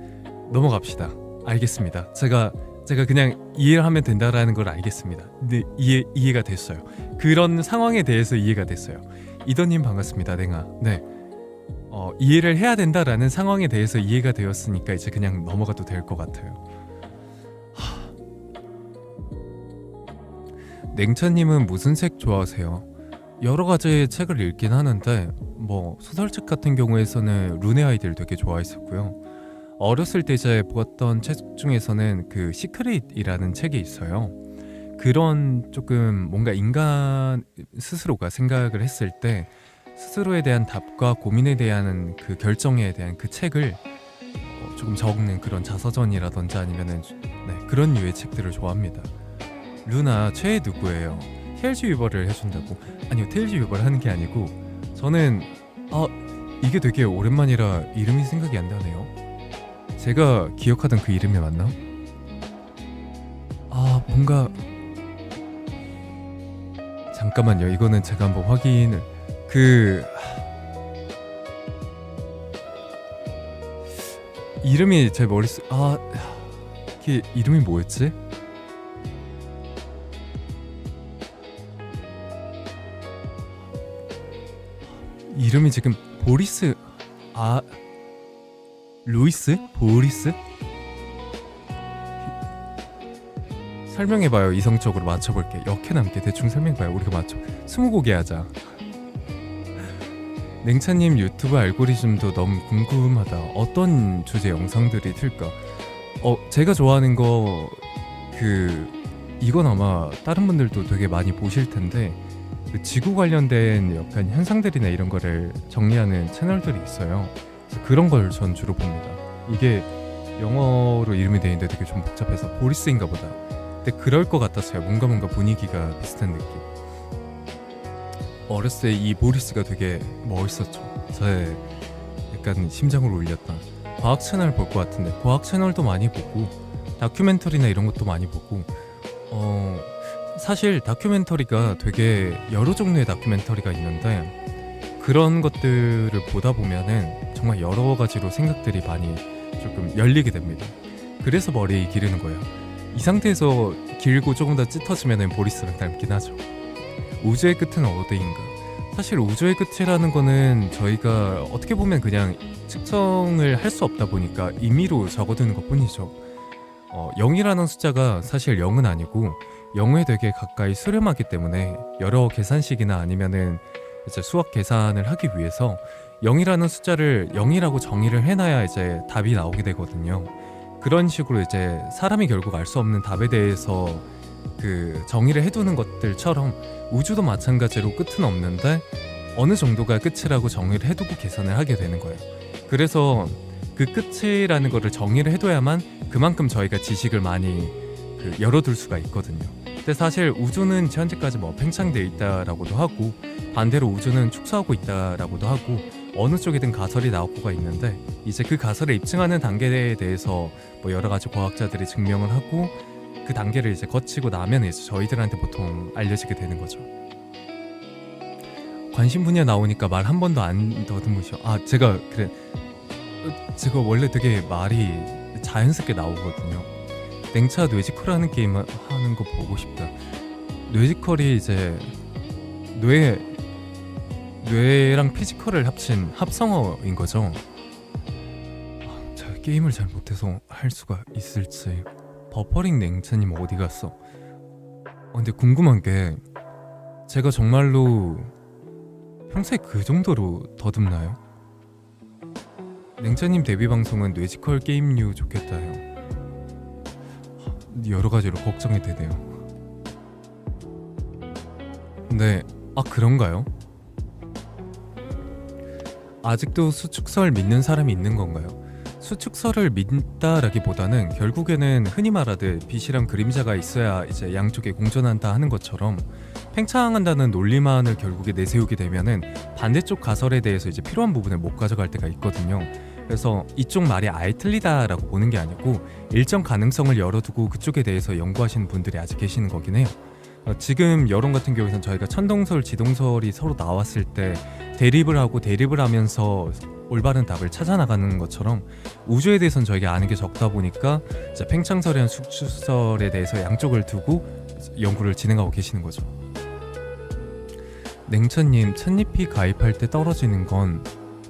넘어갑시다. 알겠습니다. 제가 그냥 이해를 하면 된다라는 걸 알겠습니다. 네 이해가 됐어요. 그런 상황에 대해서 이해가 됐어요. 이더님 반갑습니다. 냉아. 네 이해를 해야 된다라는 상황에 대해서 이해가 되었으니까 이제 그냥 넘어가도 될 것 같아요. 냉차님은 무슨 책 좋아하세요? 여러 가지 책을 읽긴 하는데 뭐 소설책 같은 경우에서는 룬의 아이들 되게 좋아했었고요. 어렸을 때 이제 보았던 책 중에서는 그 시크릿이라는 책이 있어요. 그런 조금 뭔가 인간 스스로가 생각을 했을 때 스스로에 대한 답과 고민에 대한 그 결정에 대한 그 책을 조금 적는 그런 자서전이라든지 아니면은 그런 류의 책들을 좋아합니다. 루나 최애 누구예요? 테일즈 위버를 해준다고? 아니요, 테일즈 위버를 하는 게 아니고 저는 이게 되게 오랜만이라 이름이 생각이 안 나네요. 제가 기억하던 그 이름이 맞나? 뭔가 잠깐만요. 이거는 제가 한번 확인을 이름이 제 머릿속 이게 이름이 뭐였지? 이름이 지금 보리스 루이스? 보리스? 설명해봐요. 이성적으로 맞춰볼게. 역해 남게 대충 설명해봐요. 우리가 맞춰. 스무고개 하자. 냉차님 유튜브 알고리즘도 너무 궁금하다. 어떤 주제 영상들이 틀까? 제가 좋아하는 거 이건 아마 다른 분들도 되게 많이 보실 텐데 그 지구 관련된 약간 현상들이나 이런 거를 정리하는 채널들이 있어요. 그래서 그런 걸 전 주로 봅니다. 이게 영어로 이름이 되어 있는데 되게 좀 복잡해서 보리스인가 보다. 근데 그럴 것 같았어요. 뭔가 분위기가 비슷한 느낌. 어렸을 때 이 보리스가 되게 멋있었죠. 저의 약간 심장을 울렸던 과학 채널 볼 것 같은데 과학 채널도 많이 보고 다큐멘터리나 이런 것도 많이 보고 사실 다큐멘터리가 되게 여러 종류의 다큐멘터리가 있는데 그런 것들을 보다 보면은 정말 여러 가지로 생각들이 많이 조금 열리게 됩니다. 그래서 머리 기르는 거예요. 이 상태에서 길고 조금 더 짙어지면은 보리스랑 닮긴 하죠. 우주의 끝은 어디인가? 사실 우주의 끝이라는 거는 저희가 어떻게 보면 그냥 측정을 할 수 없다 보니까 임의로 적어두는 것 뿐이죠. 0이라는 숫자가 사실 0은 아니고 0에 되게 가까이 수렴하기 때문에 여러 계산식이나 아니면은 이제 수학 계산을 하기 위해서 0이라는 숫자를 0이라고 정의를 해놔야 이제 답이 나오게 되거든요. 그런 식으로 이제 사람이 결국 알 수 없는 답에 대해서 정의를 해두는 것들처럼 우주도 마찬가지로 끝은 없는데 어느 정도가 끝이라고 정의를 해두고 계산을 하게 되는 거예요. 그래서 그 끝이라는 거를 정의를 해둬야만 그만큼 저희가 지식을 많이 열어둘 수가 있거든요. 근데 사실 우주는 현재까지 팽창되어 있다라고도 하고 반대로 우주는 축소하고 있다라고도 하고 어느 쪽이든 가설이 나오고가 있는데 이제 그 가설을 입증하는 단계에 대해서 여러 가지 과학자들이 증명을 하고 그 단계를 이제 거치고 나면 이제 저희들한테 보통 알려지게 되는 거죠. 관심 분야 나오니까 말 한 번도 안 더듬으셔. 제가 원래 되게 말이 자연스럽게 나오거든요. 냉차 뇌지컬 하는 게임 하는 거 보고 싶다. 뇌지컬이 이제 뇌랑 피지컬을 합친 합성어인 거죠. 제가 게임을 잘 못해서 할 수가 있을지. 버퍼링 냉차님 어디 갔어? 근데 궁금한 게 제가 정말로 평소에 그 정도로 더듬나요? 냉차님 데뷔 방송은 뇌지컬 게임류 좋겠다 해요. 여러 가지로 걱정이 되네요. 근데 그런가요? 아직도 수축설 믿는 사람이 있는 건가요? 수축설을 믿다라기보다는 결국에는 흔히 말하듯 빛이랑 그림자가 있어야 이제 양쪽에 공존한다 하는 것처럼 팽창한다는 논리만을 결국에 내세우게 되면은 반대쪽 가설에 대해서 이제 필요한 부분을 못 가져갈 때가 있거든요. 그래서 이쪽 말이 아예 틀리다라고 보는 게 아니고 일정 가능성을 열어두고 그쪽에 대해서 연구하시는 분들이 아직 계시는 거긴 해요. 지금 여론 같은 경우에는 저희가 천동설, 지동설이 서로 나왔을 때 대립을 하면서 올바른 답을 찾아 나가는 것처럼 우주에 대해서는 저희가 아는 게 적다 보니까 이제 팽창설이나 수축설에 대해서 양쪽을 두고 연구를 진행하고 계시는 거죠. 냉천님, 찻잎이 가입할 때 떨어지는 건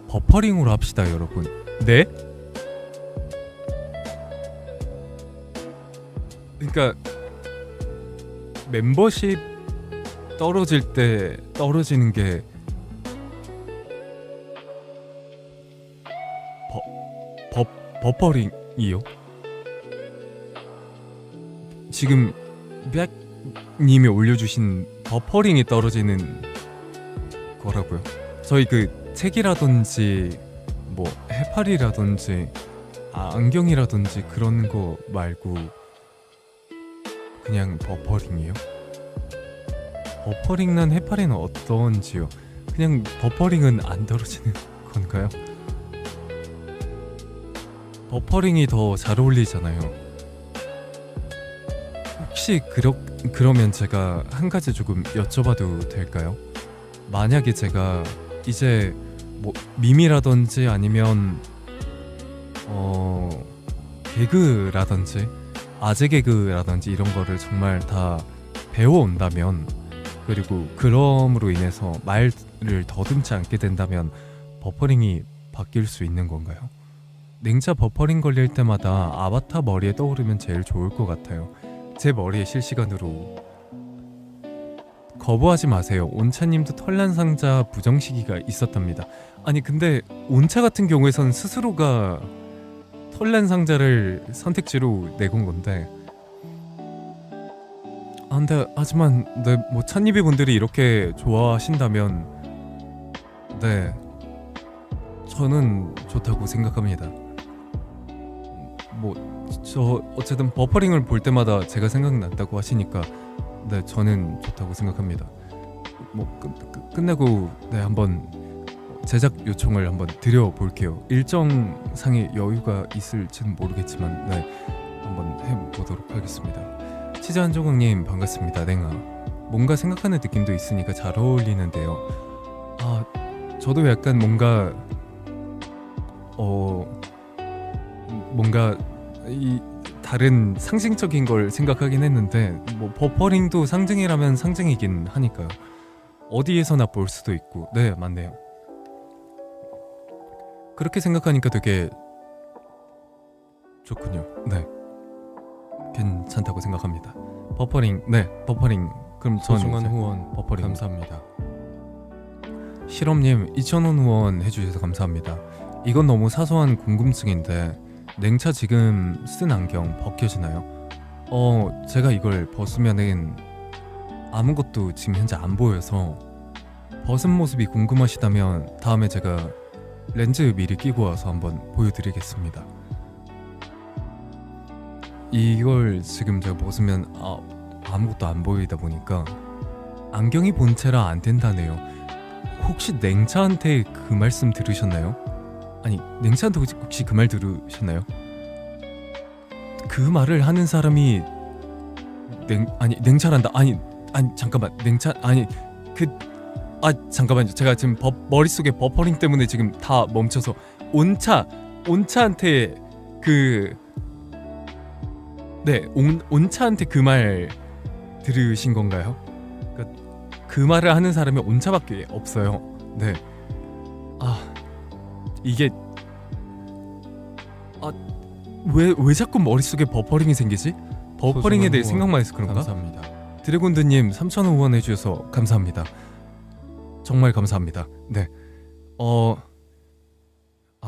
버퍼링으로 합시다, 여러분. 네? 그러니까 멤버십 떨어질 때 떨어지는 게 버퍼링이요? 지금 백님이 올려주신 버퍼링이 떨어지는 거라고요? 저희 책이라든지 해파리라든지 안경이라든지 그런 거 말고 그냥 버퍼링이요? 버퍼링난 해파리는 어떤지요? 그냥 버퍼링은 안 떨어지는 건가요? 버퍼링이 더 잘 어울리잖아요. 혹시 그러면 제가 한 가지 조금 여쭤봐도 될까요? 만약에 제가 이제 밈이라든지 아니면 개그라든지 아재 개그라든지 이런 거를 정말 다 배워온다면, 그리고 그럼으로 인해서 말을 더듬지 않게 된다면 버퍼링이 바뀔 수 있는 건가요? 냉차 버퍼링 걸릴 때마다 아바타 머리에 떠오르면 제일 좋을 것 같아요. 제 머리에 실시간으로 거부하지 마세요. 온차님도 털난 상자 부정 시기가 있었답니다. 아니 근데 온차 같은 경우에선 스스로가 털난 상자를 선택지로 내건 건데 근데 하지만 네, 뭐 찬니비 분들이 이렇게 좋아하신다면 네 저는 좋다고 생각합니다. 뭐 저 어쨌든 버퍼링을 볼 때마다 제가 생각난다고 하시니까 네 저는 좋다고 생각합니다. 뭐 끝내고 네 한번 제작 요청을 한번 드려볼게요. 일정상의 여유가 있을지는 모르겠지만 네 한번 해보도록 하겠습니다. 치즈 한 조각님 반갑습니다. 냉아 뭔가 생각하는 느낌도 있으니까 잘 어울리는데요. 저도 약간 뭔가 뭔가 이 다른 상징적인 걸 생각하긴 했는데 뭐 버퍼링도 상징이라면 상징이긴 하니까요. 어디에서나 볼 수도 있고 네 맞네요. 그렇게 생각하니까 되게 좋군요. 네 괜찮다고 생각합니다. 버퍼링 네 버퍼링 그럼 소중한 후원 버퍼링 감사합니다. 실험님 2,000원 후원 해주셔서 감사합니다. 이건 너무 사소한 궁금증인데 냉차 지금 쓴 안경 벗겨지나요? 제가 이걸 벗으면은 아무것도 지금 현재 안 보여서 벗은 모습이 궁금하시다면 다음에 제가 렌즈 미리 끼고 와서 한번 보여드리겠습니다. 이걸 지금 제가 벗으면 아무것도 안 보이다 보니까 안경이 본체라 안 된다네요. 혹시 냉차한테 그 말씀 들으셨나요? 아니 냉차한테 혹시 그 말 들으셨나요? 그 말을 하는 사람이 냉차란다. 아니 잠깐만 냉차 잠깐만요. 제가 지금 머릿속에 버퍼링 때문에 지금 다 멈춰서 온차한테 온차한테 그 말 들으신 건가요? 그 말을 하는 사람이 온차밖에 없어요. 네. 이게 왜 자꾸 머릿속에 버퍼링이 생기지? 버퍼링에 대해 생각만 해서 그런가? 감사합니다. 드래곤드님 3,000원 후원해 주셔서 감사합니다. 정말 감사합니다. 네.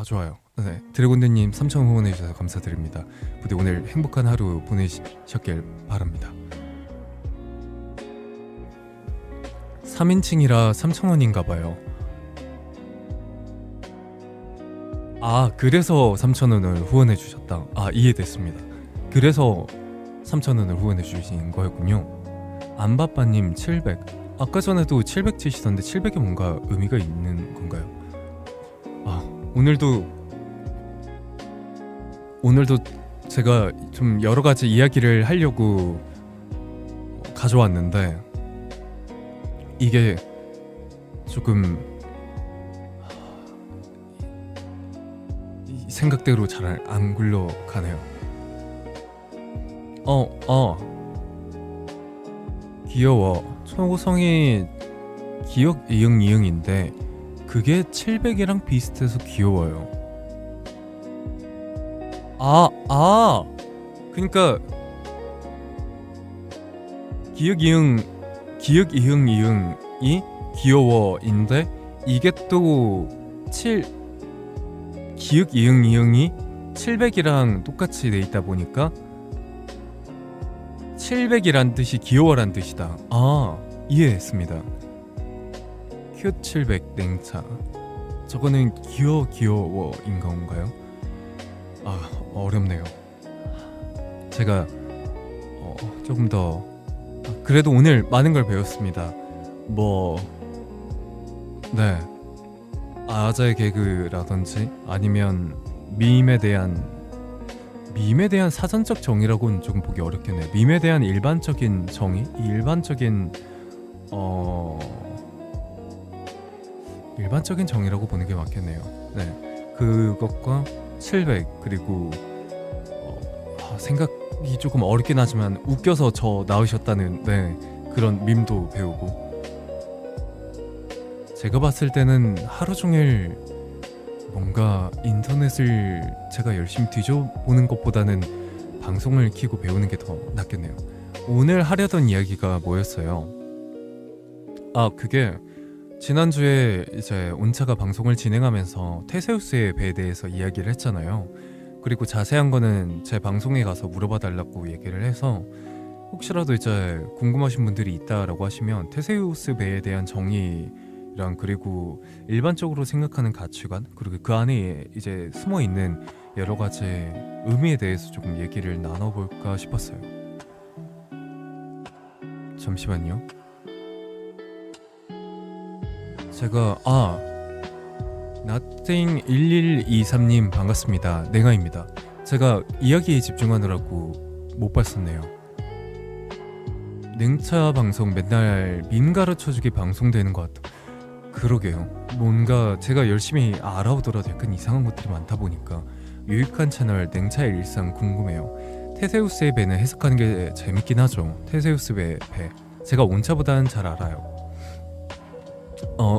좋아요. 네. 드래곤드님 3,000원 후원해 주셔서 감사드립니다. 부디 오늘 행복한 하루 보내셨길 바랍니다. 3인칭이라 3,000원인가 봐요. 그래서 3,000원을 후원해 주셨다. 이해됐습니다. 그래서 3,000원을 후원해 주신 거였군요. 안바빠님 700. 아까 전에도 700 치시던데 700이 뭔가 의미가 있는 건가요? 오늘도 제가 좀 여러 가지 이야기를 하려고 가져왔는데 이게 조금 생각대로 잘 안 굴러가네요. 귀여워. 초성이 기억 이응이응인데 그게 700이랑 비슷해서 귀여워요. 그러니까 기억 이응 이응이 귀여워인데 이게 또 기억 이응 이응이 700이랑 똑같이 돼 있다 보니까 700이란 뜻이 귀여워란 뜻이다. 이해했습니다. Q700 냉차. 저거는 귀여워인 건가요? 어렵네요. 제가 조금 더 그래도 오늘 많은 걸 배웠습니다. 네. 아자의 개그라든지 아니면 밈에 대한 사전적 정의라고는 조금 보기 어렵겠네요. 밈에 대한 일반적인 정의, 일반적인 정의라고 보는 게 맞겠네요. 네, 그것과 700 그리고 생각이 조금 어렵긴 하지만 웃겨서 저 나으셨다는 그런 밈도 배우고. 제가 봤을 때는 하루 종일 뭔가 인터넷을 제가 열심히 뒤져보는 것보다는 방송을 켜고 배우는 게 더 낫겠네요. 오늘 하려던 이야기가 뭐였어요? 그게 지난주에 이제 온차가 방송을 진행하면서 테세우스의 배에 대해서 이야기를 했잖아요. 그리고 자세한 거는 제 방송에 가서 물어봐 달라고 얘기를 해서 혹시라도 이제 궁금하신 분들이 있다라고 하시면 테세우스 배에 대한 정의랑 그리고 일반적으로 생각하는 가치관 그리고 그 안에 이제 숨어 있는 여러 가지 의미에 대해서 조금 얘기를 나눠볼까 싶었어요. 잠시만요. 제가 Nothing 1123님 반갑습니다. 냉아입니다. 제가 이야기에 집중하느라고 못 봤었네요. 냉차 방송 맨날 밈 가르쳐주기 방송되는 것 같아. 그러게요. 뭔가 제가 열심히 알아오더라도 약간 이상한 것들이 많다 보니까 유익한 채널 냉차의 일상 궁금해요. 테세우스의 배는 해석하는 게 재밌긴 하죠. 테세우스의 배 제가 온차보다는 잘 알아요.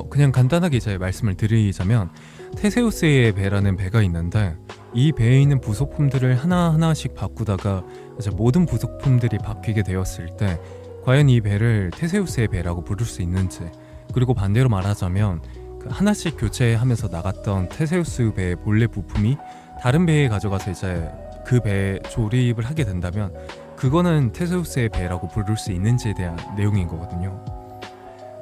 그냥 간단하게 이제 말씀을 드리자면 테세우스의 배라는 배가 있는데 이 배에 있는 부속품들을 하나하나씩 바꾸다가 이제 모든 부속품들이 바뀌게 되었을 때 과연 이 배를 테세우스의 배라고 부를 수 있는지, 그리고 반대로 말하자면 그 하나씩 교체하면서 나갔던 테세우스 배의 본래 부품이 다른 배에 가져가서 이제 그 배에 조립을 하게 된다면 그거는 테세우스의 배라고 부를 수 있는지에 대한 내용인 거거든요.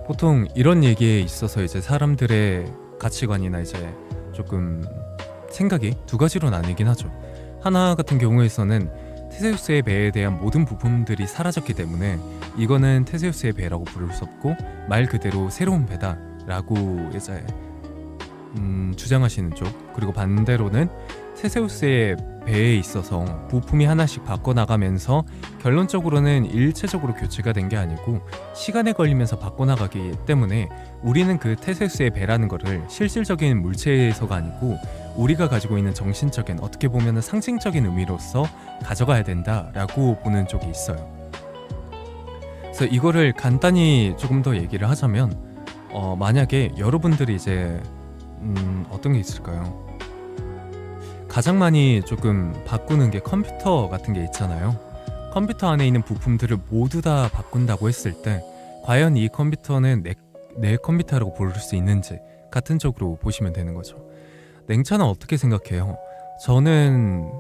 보통 이런 얘기에 있어서 이제 사람들의 가치관이나 이제 조금 생각이 두 가지로 나뉘긴 하죠. 하나 같은 경우에서는 테세우스의 배에 대한 모든 부품들이 사라졌기 때문에 이거는 테세우스의 배라고 부를 수 없고 말 그대로 새로운 배다 라고 이제 주장하시는 쪽, 그리고 반대로는 테세우스의 배에 있어서 부품이 하나씩 바꿔나가면서 결론적으로는 일체적으로 교체가 된 게 아니고 시간에 걸리면서 바꿔나가기 때문에 우리는 그 테세우스의 배라는 거를 실질적인 물체에서가 아니고 우리가 가지고 있는 정신적인, 어떻게 보면 상징적인 의미로서 가져가야 된다라고 보는 쪽이 있어요. 그래서 이거를 간단히 조금 더 얘기를 하자면 만약에 여러분들이 이제 어떤 게 있을까요? 가장 많이 조금 바꾸는 게 컴퓨터 같은 게 있잖아요. 컴퓨터 안에 있는 부품들을 모두 다 바꾼다고 했을 때 과연 이 컴퓨터는 내 컴퓨터라고 부를 수 있는지 같은 쪽으로 보시면 되는 거죠. 냉차는 어떻게 생각해요? 저는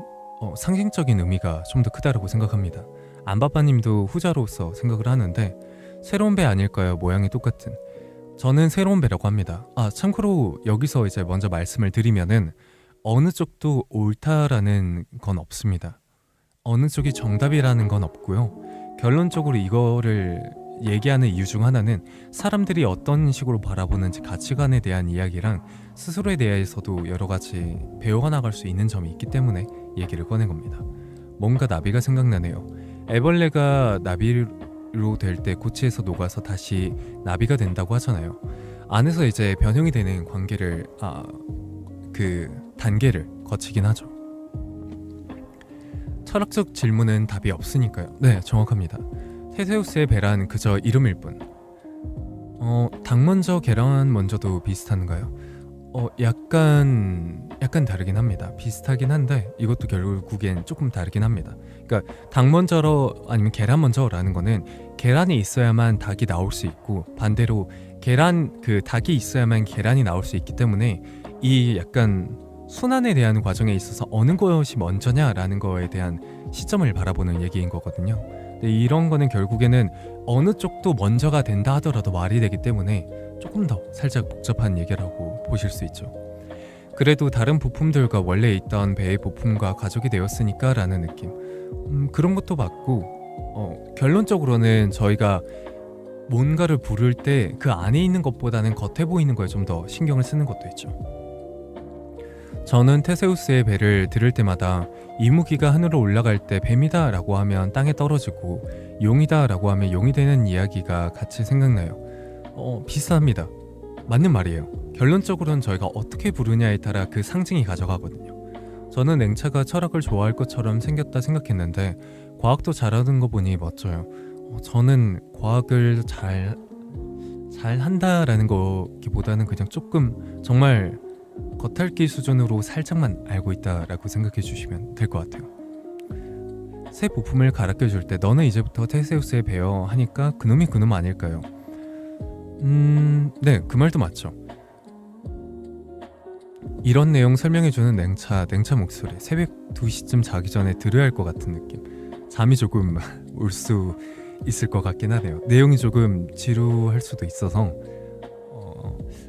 상징적인 의미가 좀 더 크다고 생각합니다. 안바빠님도 후자로서 생각을 하는데 새로운 배 아닐까요? 모양이 똑같은. 저는 새로운 배라고 합니다. 참고로 여기서 이제 먼저 말씀을 드리면은 어느 쪽도 옳다라는 건 없습니다. 어느 쪽이 정답이라는 건 없고요. 결론적으로 이거를 얘기하는 이유 중 하나는 사람들이 어떤 식으로 바라보는지 가치관에 대한 이야기랑 스스로에 대해서도 여러 가지 배워가 나갈 수 있는 점이 있기 때문에 얘기를 꺼낸 겁니다. 뭔가 나비가 생각나네요. 애벌레가 나비로 될 때 고치에서 녹아서 다시 나비가 된다고 하잖아요. 안에서 이제 변형이 되는 관계를 그 단계를 거치긴 하죠. 철학적 질문은 답이 없으니까요. 네, 정확합니다. 테세우스의 배란 그저 이름일 뿐. 닭 먼저 계란 먼저도 비슷한가요? 약간 다르긴 합니다. 비슷하긴 한데 이것도 결국엔 조금 다르긴 합니다. 그러니까 닭 먼저로 아니면 계란 먼저라는 거는 계란이 있어야만 닭이 나올 수 있고 반대로 닭이 있어야만 계란이 나올 수 있기 때문에 이 약간 순환에 대한 과정에 있어서 어느 것이 먼저냐라는 거에 대한 시점을 바라보는 얘기인 거거든요. 근데 이런 거는 결국에는 어느 쪽도 먼저가 된다 하더라도 말이 되기 때문에 조금 더 살짝 복잡한 얘기라고 보실 수 있죠. 그래도 다른 부품들과 원래 있던 배의 부품과 가족이 되었으니까 라는 느낌. 그런 것도 맞고 결론적으로는 저희가 뭔가를 부를 때 그 안에 있는 것보다는 겉에 보이는 거에 좀 더 신경을 쓰는 것도 있죠. 저는 테세우스의 배를 들을 때마다 이무기가 하늘로 올라갈 때 뱀이다 라고 하면 땅에 떨어지고 용이다 라고 하면 용이 되는 이야기가 같이 생각나요. 비슷합니다. 맞는 말이에요. 결론적으로는 저희가 어떻게 부르냐에 따라 그 상징이 가져가거든요. 저는 냉차가 철학을 좋아할 것처럼 생겼다 생각했는데 과학도 잘하는 거 보니 멋져요. 저는 과학을 잘 한다라는 거기보다는 그냥 조금 정말 겉핥기 수준으로 살짝만 알고 있다라고 생각해 주시면 될 것 같아요. 새 부품을 갈아 껴줄 때 너는 이제부터 테세우스에 배워 하니까 그놈이 그놈 아닐까요? 네, 그 말도 맞죠. 이런 내용 설명해주는 냉차 목소리. 새벽 2시쯤 자기 전에 들어야 할 것 같은 느낌. 잠이 조금 올 수 있을 것 같긴 하네요. 내용이 조금 지루할 수도 있어서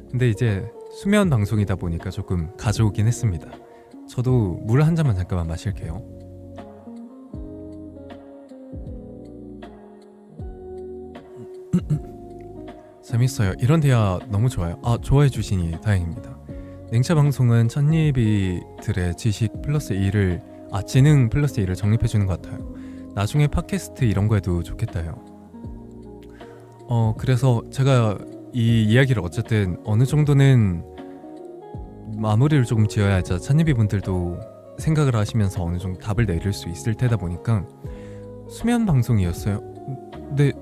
근데 이제 수면 방송이다 보니까 조금 가져오긴 했습니다. 저도 물 한 잔만 잠깐만 마실게요. 재밌어요. 이런 대화 너무 좋아요. 좋아해 주시니 다행입니다. 냉차 방송은 첫입이들의 지식 플러스 1을 지능 플러스 1을 정립해 주는 것 같아요. 나중에 팟캐스트 이런 거 해도 좋겠다요. 그래서 제가 이 이야기를 어쨌든 어느 정도는 마무리를 조금 지어야지 찬입이 분들도 생각을 하시면서 어느 정도 답을 내릴 수 있을 테다 보니까 수면 방송이었어요.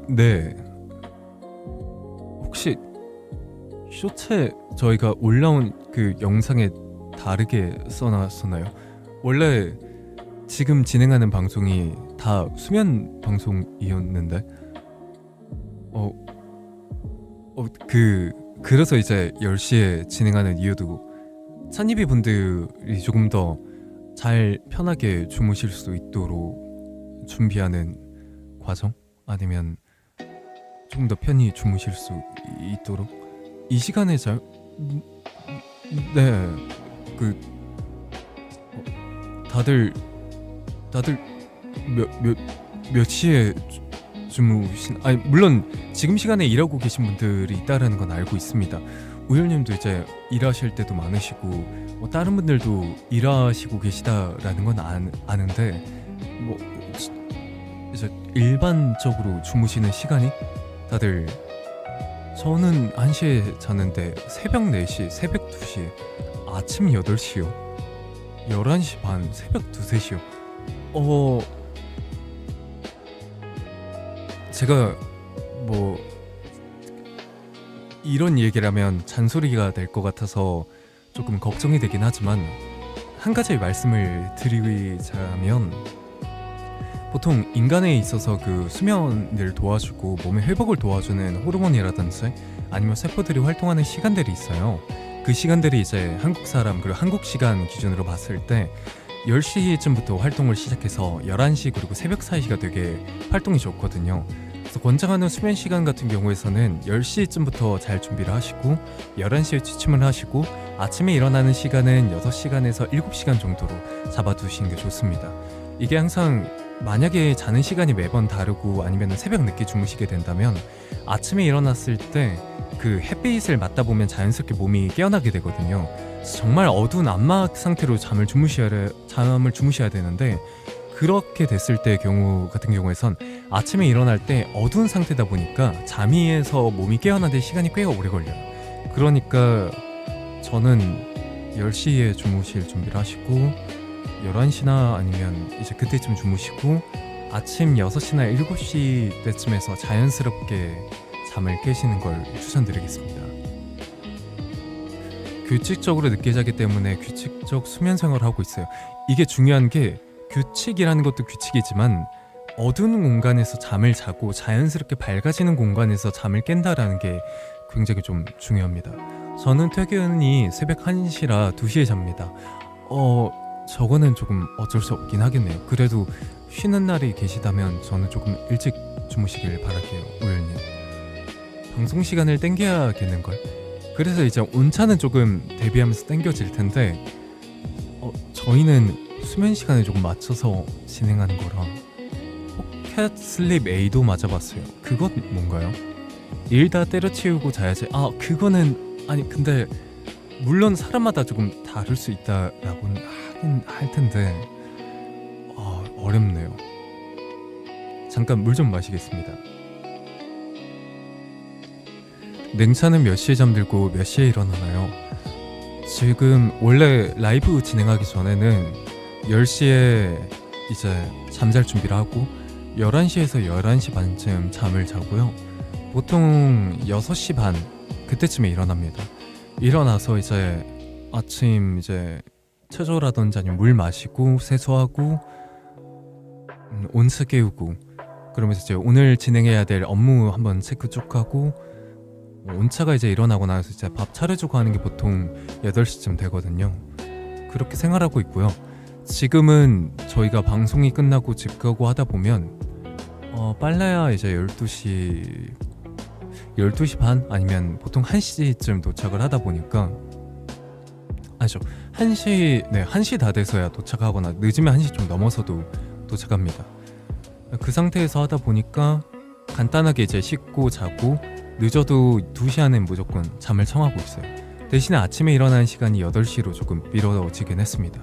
네. 혹시 쇼츠에 저희가 올라온 그 영상에 다르게 써놨었나요? 원래 지금 진행하는 방송이 다 수면 방송이었는데 그래서 이제 10시에 진행하는 이유도 찬입이 분들이 조금 더 잘 편하게 주무실 수 있도록 준비하는 과정? 아니면 조금 더 편히 주무실 수 있도록 이 시간에 다들 몇 시에 물론 지금 시간에 일하고 계신 분들이 있다라는 건 알고 있습니다. 우열님도 이제 일하실 때도 많으시고 다른 분들도 일하시고 계시다라는 건 아는데 이제 일반적으로 주무시는 시간이 다들 저는 1시에 자는데 새벽 4시, 새벽 2시, 아침 8시요. 11시 반, 새벽 2, 3시요. 제가 이런 얘기를 하면 잔소리가 될 것 같아서 조금 걱정이 되긴 하지만 한 가지 말씀을 드리자면 보통 인간에 있어서 그 수면을 도와주고 몸의 회복을 도와주는 호르몬이라든지 아니면 세포들이 활동하는 시간들이 있어요. 그 시간들이 이제 한국 사람 그리고 한국 시간 기준으로 봤을 때 10시쯤부터 활동을 시작해서 11시 그리고 새벽 4시가 되게 활동이 좋거든요. 그래서 권장하는 수면 시간 같은 경우에서는 10시쯤부터 잘 준비를 하시고 11시에 취침을 하시고 아침에 일어나는 시간은 6시간에서 7시간 정도로 잡아두시는 게 좋습니다. 이게 항상 만약에 자는 시간이 매번 다르고 아니면 새벽 늦게 주무시게 된다면 아침에 일어났을 때 그 햇빛을 맞다 보면 자연스럽게 몸이 깨어나게 되거든요. 그래서 정말 어두운 암막 상태로 잠을 주무셔야 되는데 그렇게 됐을 때 경우 같은 경우에선 아침에 일어날 때 어두운 상태다 보니까 잠에서 몸이 깨어나는데 시간이 꽤 오래 걸려요. 그러니까 저는 10시에 주무실 준비를 하시고 11시나 아니면 이제 그때쯤 주무시고 아침 6시나 7시 때쯤에서 자연스럽게 잠을 깨시는 걸 추천드리겠습니다. 규칙적으로 늦게 자기 때문에 규칙적 수면 생활을 하고 있어요. 이게 중요한 게 규칙이라는 것도 규칙이지만 어두운 공간에서 잠을 자고 자연스럽게 밝아지는 공간에서 잠을 깬다라는 게 굉장히 좀 중요합니다. 저는 퇴근이 새벽 1시라 2시에 잡니다. 저거는 조금 어쩔 수 없긴 하겠네요. 그래도 쉬는 날이 계시다면 저는 조금 일찍 주무시길 바랄게요. 우열님 방송 시간을 땡겨야겠는걸. 그래서 이제 온차는 조금 대비하면서 땡겨질 텐데 저희는 수면 시간에 조금 맞춰서 진행하는 거라 포켓 슬립 A도 맞아봤어요. 그건 뭔가요? 일 다 때려치우고 자야지. 그거는 근데 물론 사람마다 조금 다를 수 있다라고는 하긴 할 텐데 어렵네요. 잠깐 물 좀 마시겠습니다. 냉차는 몇 시에 잠들고 몇 시에 일어나나요? 지금 원래 라이브 진행하기 전에는 10시에 이제 잠잘 준비를 하고 11시에서 11시 반쯤 잠을 자고요. 보통 6시 반 그때쯤에 일어납니다. 일어나서 이제 아침 이제 체조라든지 아니면 물 마시고 세수하고 온차 깨우고 그러면서 이제 오늘 진행해야 될 업무 한번 체크 쭉 하고 온차가 이제 일어나고 나서 이제 밥 차려주고 하는 게 보통 8시쯤 되거든요. 그렇게 생활하고 있고요. 지금은 저희가 방송이 끝나고 집 가고 하다 보면 빨라야 이제 12시 반 아니면 보통 1시쯤 도착을 하다 보니까 아니죠. 1시 다 돼서야 도착하거나 늦으면 1시 좀 넘어서도 도착합니다. 그 상태에서 하다 보니까 간단하게 이제 씻고 자고 늦어도 2시 안엔 무조건 잠을 청하고 있어요. 대신에 아침에 일어나는 시간이 8시로 조금 미뤄지긴 했습니다.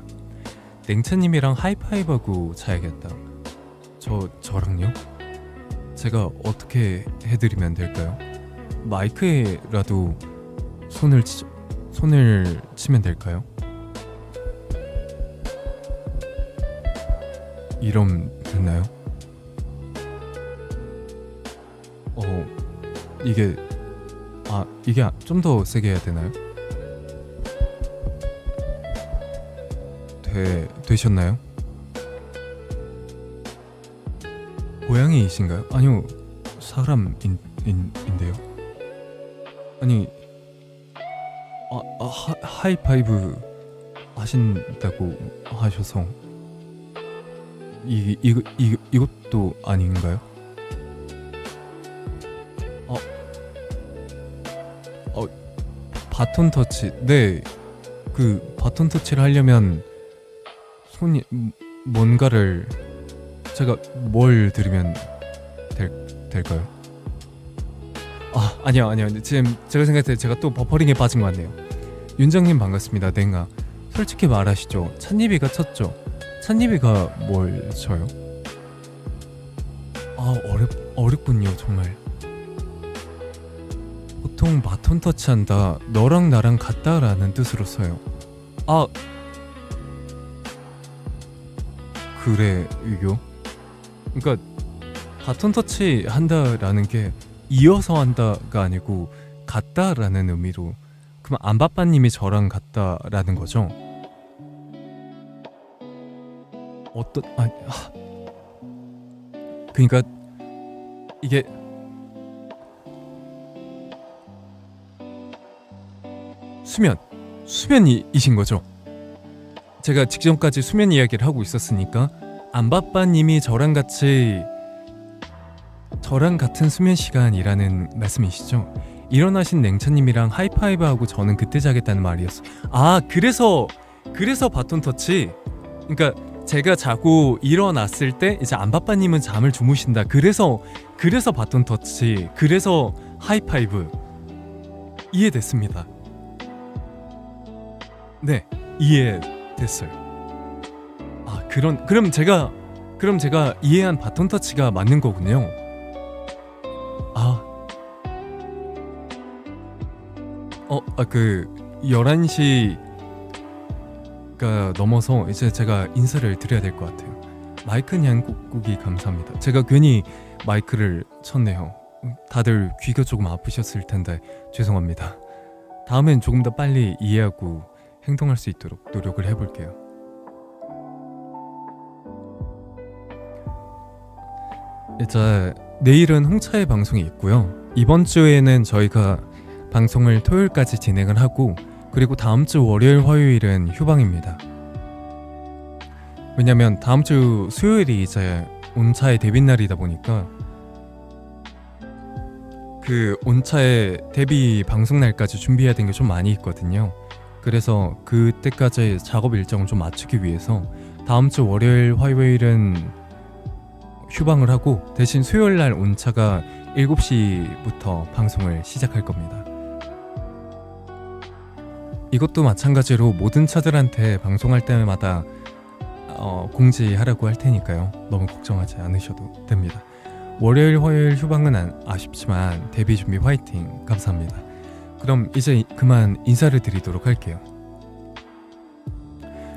냉채님이랑 하이파이브하고 자야겠다. 저랑요? 제가 어떻게 해드리면 될까요? 마이크에라도 손을 치면 될까요? 이럼 됐나요? 이게 좀 더 세게 해야 되나요? 되셨나요? 고양이이신가요? 아니요, 사람인데요. 아니, 하이파이브 하신다고 하셔서 이것도 아닌가요? 바톤 터치. 네, 그 바톤 터치를 하려면 손이 뭔가를 제가 뭘 드리면 될까요? 아니요. 지금 제가 생각할 때 제가 또 버퍼링에 빠진 것 같네요. 윤정님 반갑습니다. 냉아. 솔직히 말하시죠. 찬니비가 쳤죠? 찬니비가 뭘 쳐요? 어렵군요 정말. 보통 바톤 터치한다, 너랑 나랑 같다라는 뜻으로 써요. 그래 이거? 그러니까 바톤 터치 한다라는 게 이어서 한다가 아니고 같다라는 의미로, 그럼 안바빠님이 저랑 같다라는 거죠? 그러니까 이게 수면이신 거죠? 제가 직전까지 수면 이야기를 하고 있었으니까 안바빠님이 저랑 같은 수면 시간이라는 말씀이시죠? 일어나신 냉차님이랑 하이파이브하고 저는 그때 자겠다는 말이었어. 그래서 바톤 터치. 그러니까 제가 자고 일어났을 때 이제 안바빠님은 잠을 주무신다. 그래서 바톤 터치. 그래서 하이파이브. 이해됐습니다. 네, 이해됐어요. 그럼 제가 이해한 바톤 터치가 맞는 거군요. 11시가 넘어서 이제 제가 인사를 드려야 될 것 같아요. 마이크냥 꾹꾹이 감사합니다. 제가 괜히 마이크를 쳤네요. 다들 귀가 조금 아프셨을 텐데 죄송합니다. 다음엔 조금 더 빨리 이해하고 행동할 수 있도록 노력을 해볼게요. 이제 내일은 홍차의 방송이 있고요. 이번 주에는 저희가 방송을 토요일까지 진행을 하고, 그리고 다음 주 월요일 화요일은 휴방입니다. 왜냐면 다음 주 수요일이 이제 온차의 데뷔 날이다 보니까 그 온차의 데뷔 방송 날까지 준비해야 되는 게 좀 많이 있거든요. 그래서 그때까지 작업 일정을 좀 맞추기 위해서 다음 주 월요일 화요일은 휴방을 하고, 대신 수요일 날 온차가 7시부터 방송을 시작할 겁니다. 이것도 마찬가지로 모든 차들한테 방송할 때마다 공지하라고 할 테니까요. 너무 걱정하지 않으셔도 됩니다. 월요일 화요일 휴방은 아쉽지만 데뷔 준비 화이팅. 감사합니다. 그럼 이제 그만 인사를 드리도록 할게요.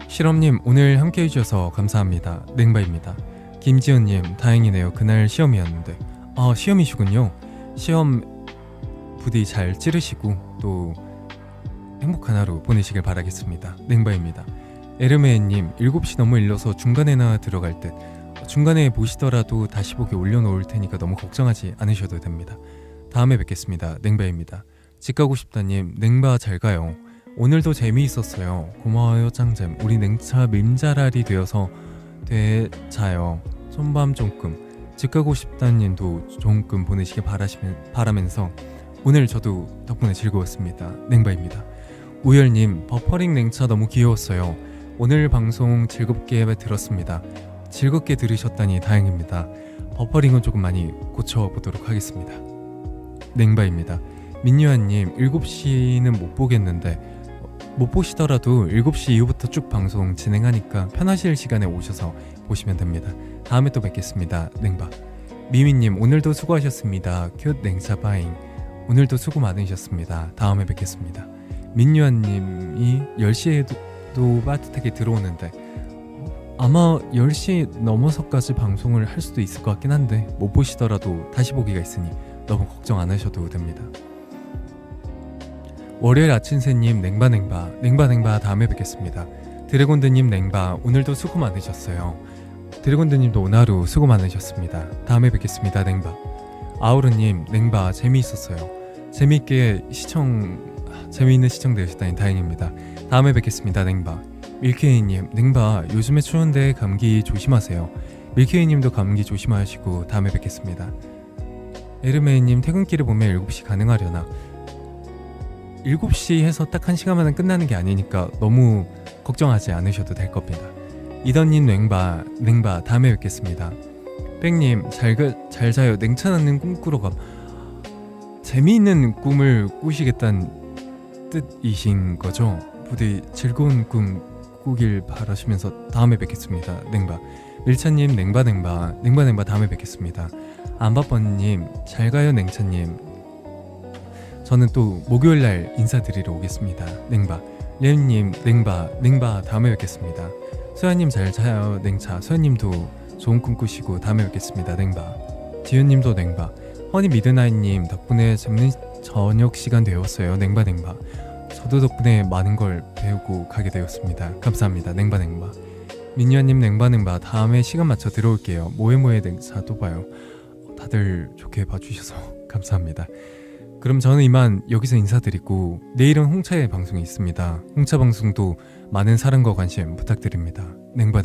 실험님 오늘 함께 해주셔서 감사합니다. 냉바입니다. 김지은님 다행이네요. 그날 시험이었는데. 시험이시군요. 시험 부디 잘 치르시고 또 행복한 하루 보내시길 바라겠습니다. 냉바입니다. 에르메님 7시 너무 일러서 중간에나 들어갈 듯. 중간에 보시더라도 다시 보기 올려놓을 테니까 너무 걱정하지 않으셔도 됩니다. 다음에 뵙겠습니다. 냉바입니다. 집 가고 싶다님, 냉바 잘 가요. 오늘도 재미있었어요. 고마워요 짱잼. 우리 냉차 밈자랄이 되어서 되자요. 손밤 종금. 집 가고 싶다님도 좋은 꿈 보내시길 바라면서 오늘 저도 덕분에 즐거웠습니다. 냉바입니다. 우열님, 버퍼링 냉차 너무 귀여웠어요. 오늘 방송 즐겁게 들었습니다. 즐겁게 들으셨다니 다행입니다. 버퍼링은 조금 많이 고쳐보도록 하겠습니다. 냉바입니다. 민유아님, 7시는 못 보겠는데 못 보시더라도 7시 이후부터 쭉 방송 진행하니까 편하실 시간에 오셔서 보시면 됩니다. 다음에 또 뵙겠습니다. 냉바. 미미님, 오늘도 수고하셨습니다. 큐 냉차 바잉. 오늘도 수고 많으셨습니다. 다음에 뵙겠습니다. 민유아님이 10시에도 빠듯하게 들어오는데 아마 10시 넘어서까지 방송을 할 수도 있을 것 같긴 한데 못 보시더라도 다시 보기가 있으니 너무 걱정 안 하셔도 됩니다. 월요일 아침새님, 냉바 다음에 뵙겠습니다. 드래곤드님, 냉바 오늘도 수고 많으셨어요. 드래곤드님도 오늘 하루 수고 많으셨습니다. 다음에 뵙겠습니다. 냉바. 아우르님, 냉바 재미있었어요. 재미있는 시청 되셨다니 다행입니다. 다음에 뵙겠습니다. 냉바. 밀케이님, 냉바 요즘에 추운데 감기 조심하세요. 밀케이님도 감기 조심하시고 다음에 뵙겠습니다. 에르메이님, 퇴근길에 보면 7시 가능하려나? 7시 해서 딱 1시간만에 끝나는 게 아니니까 너무 걱정하지 않으셔도 될 겁니다. 이던님, 냉바 다음에 뵙겠습니다. 뺑님, 잘 자요. 냉차 낳는 꿈꾸러 감. 재미있는 꿈을 꾸시겠다는 뜻이신 거죠? 부디 즐거운 꿈 꾸길 바라시면서 다음에 뵙겠습니다. 냉바. 밀차님, 냉바 다음에 뵙겠습니다. 안바번님, 잘 가요 냉차님. 저는 또 목요일날 인사드리러 오겠습니다. 냉바. 레온님, 냉바 다음에 뵙겠습니다. 소연님, 잘 자요 냉차. 소연님도 좋은 꿈 꾸시고 다음에 뵙겠습니다. 냉바. 지윤님도 냉바. 허니 미드나잇님, 덕분에 재밌는 저녁 시간 되었어요. 냉바. 저도 덕분에 많은 걸 배우고 가게 되었습니다. 감사합니다. 냉바. 민유아님, 냉바 다음에 시간 맞춰 들어올게요. 모에모에 냉차 또 봐요. 다들 좋게 봐주셔서 감사합니다. 그럼 저는 이만 여기서 인사드리고 내일은 홍차의 방송이 있습니다. 홍차 방송도 많은 사랑과 관심 부탁드립니다. 냉바.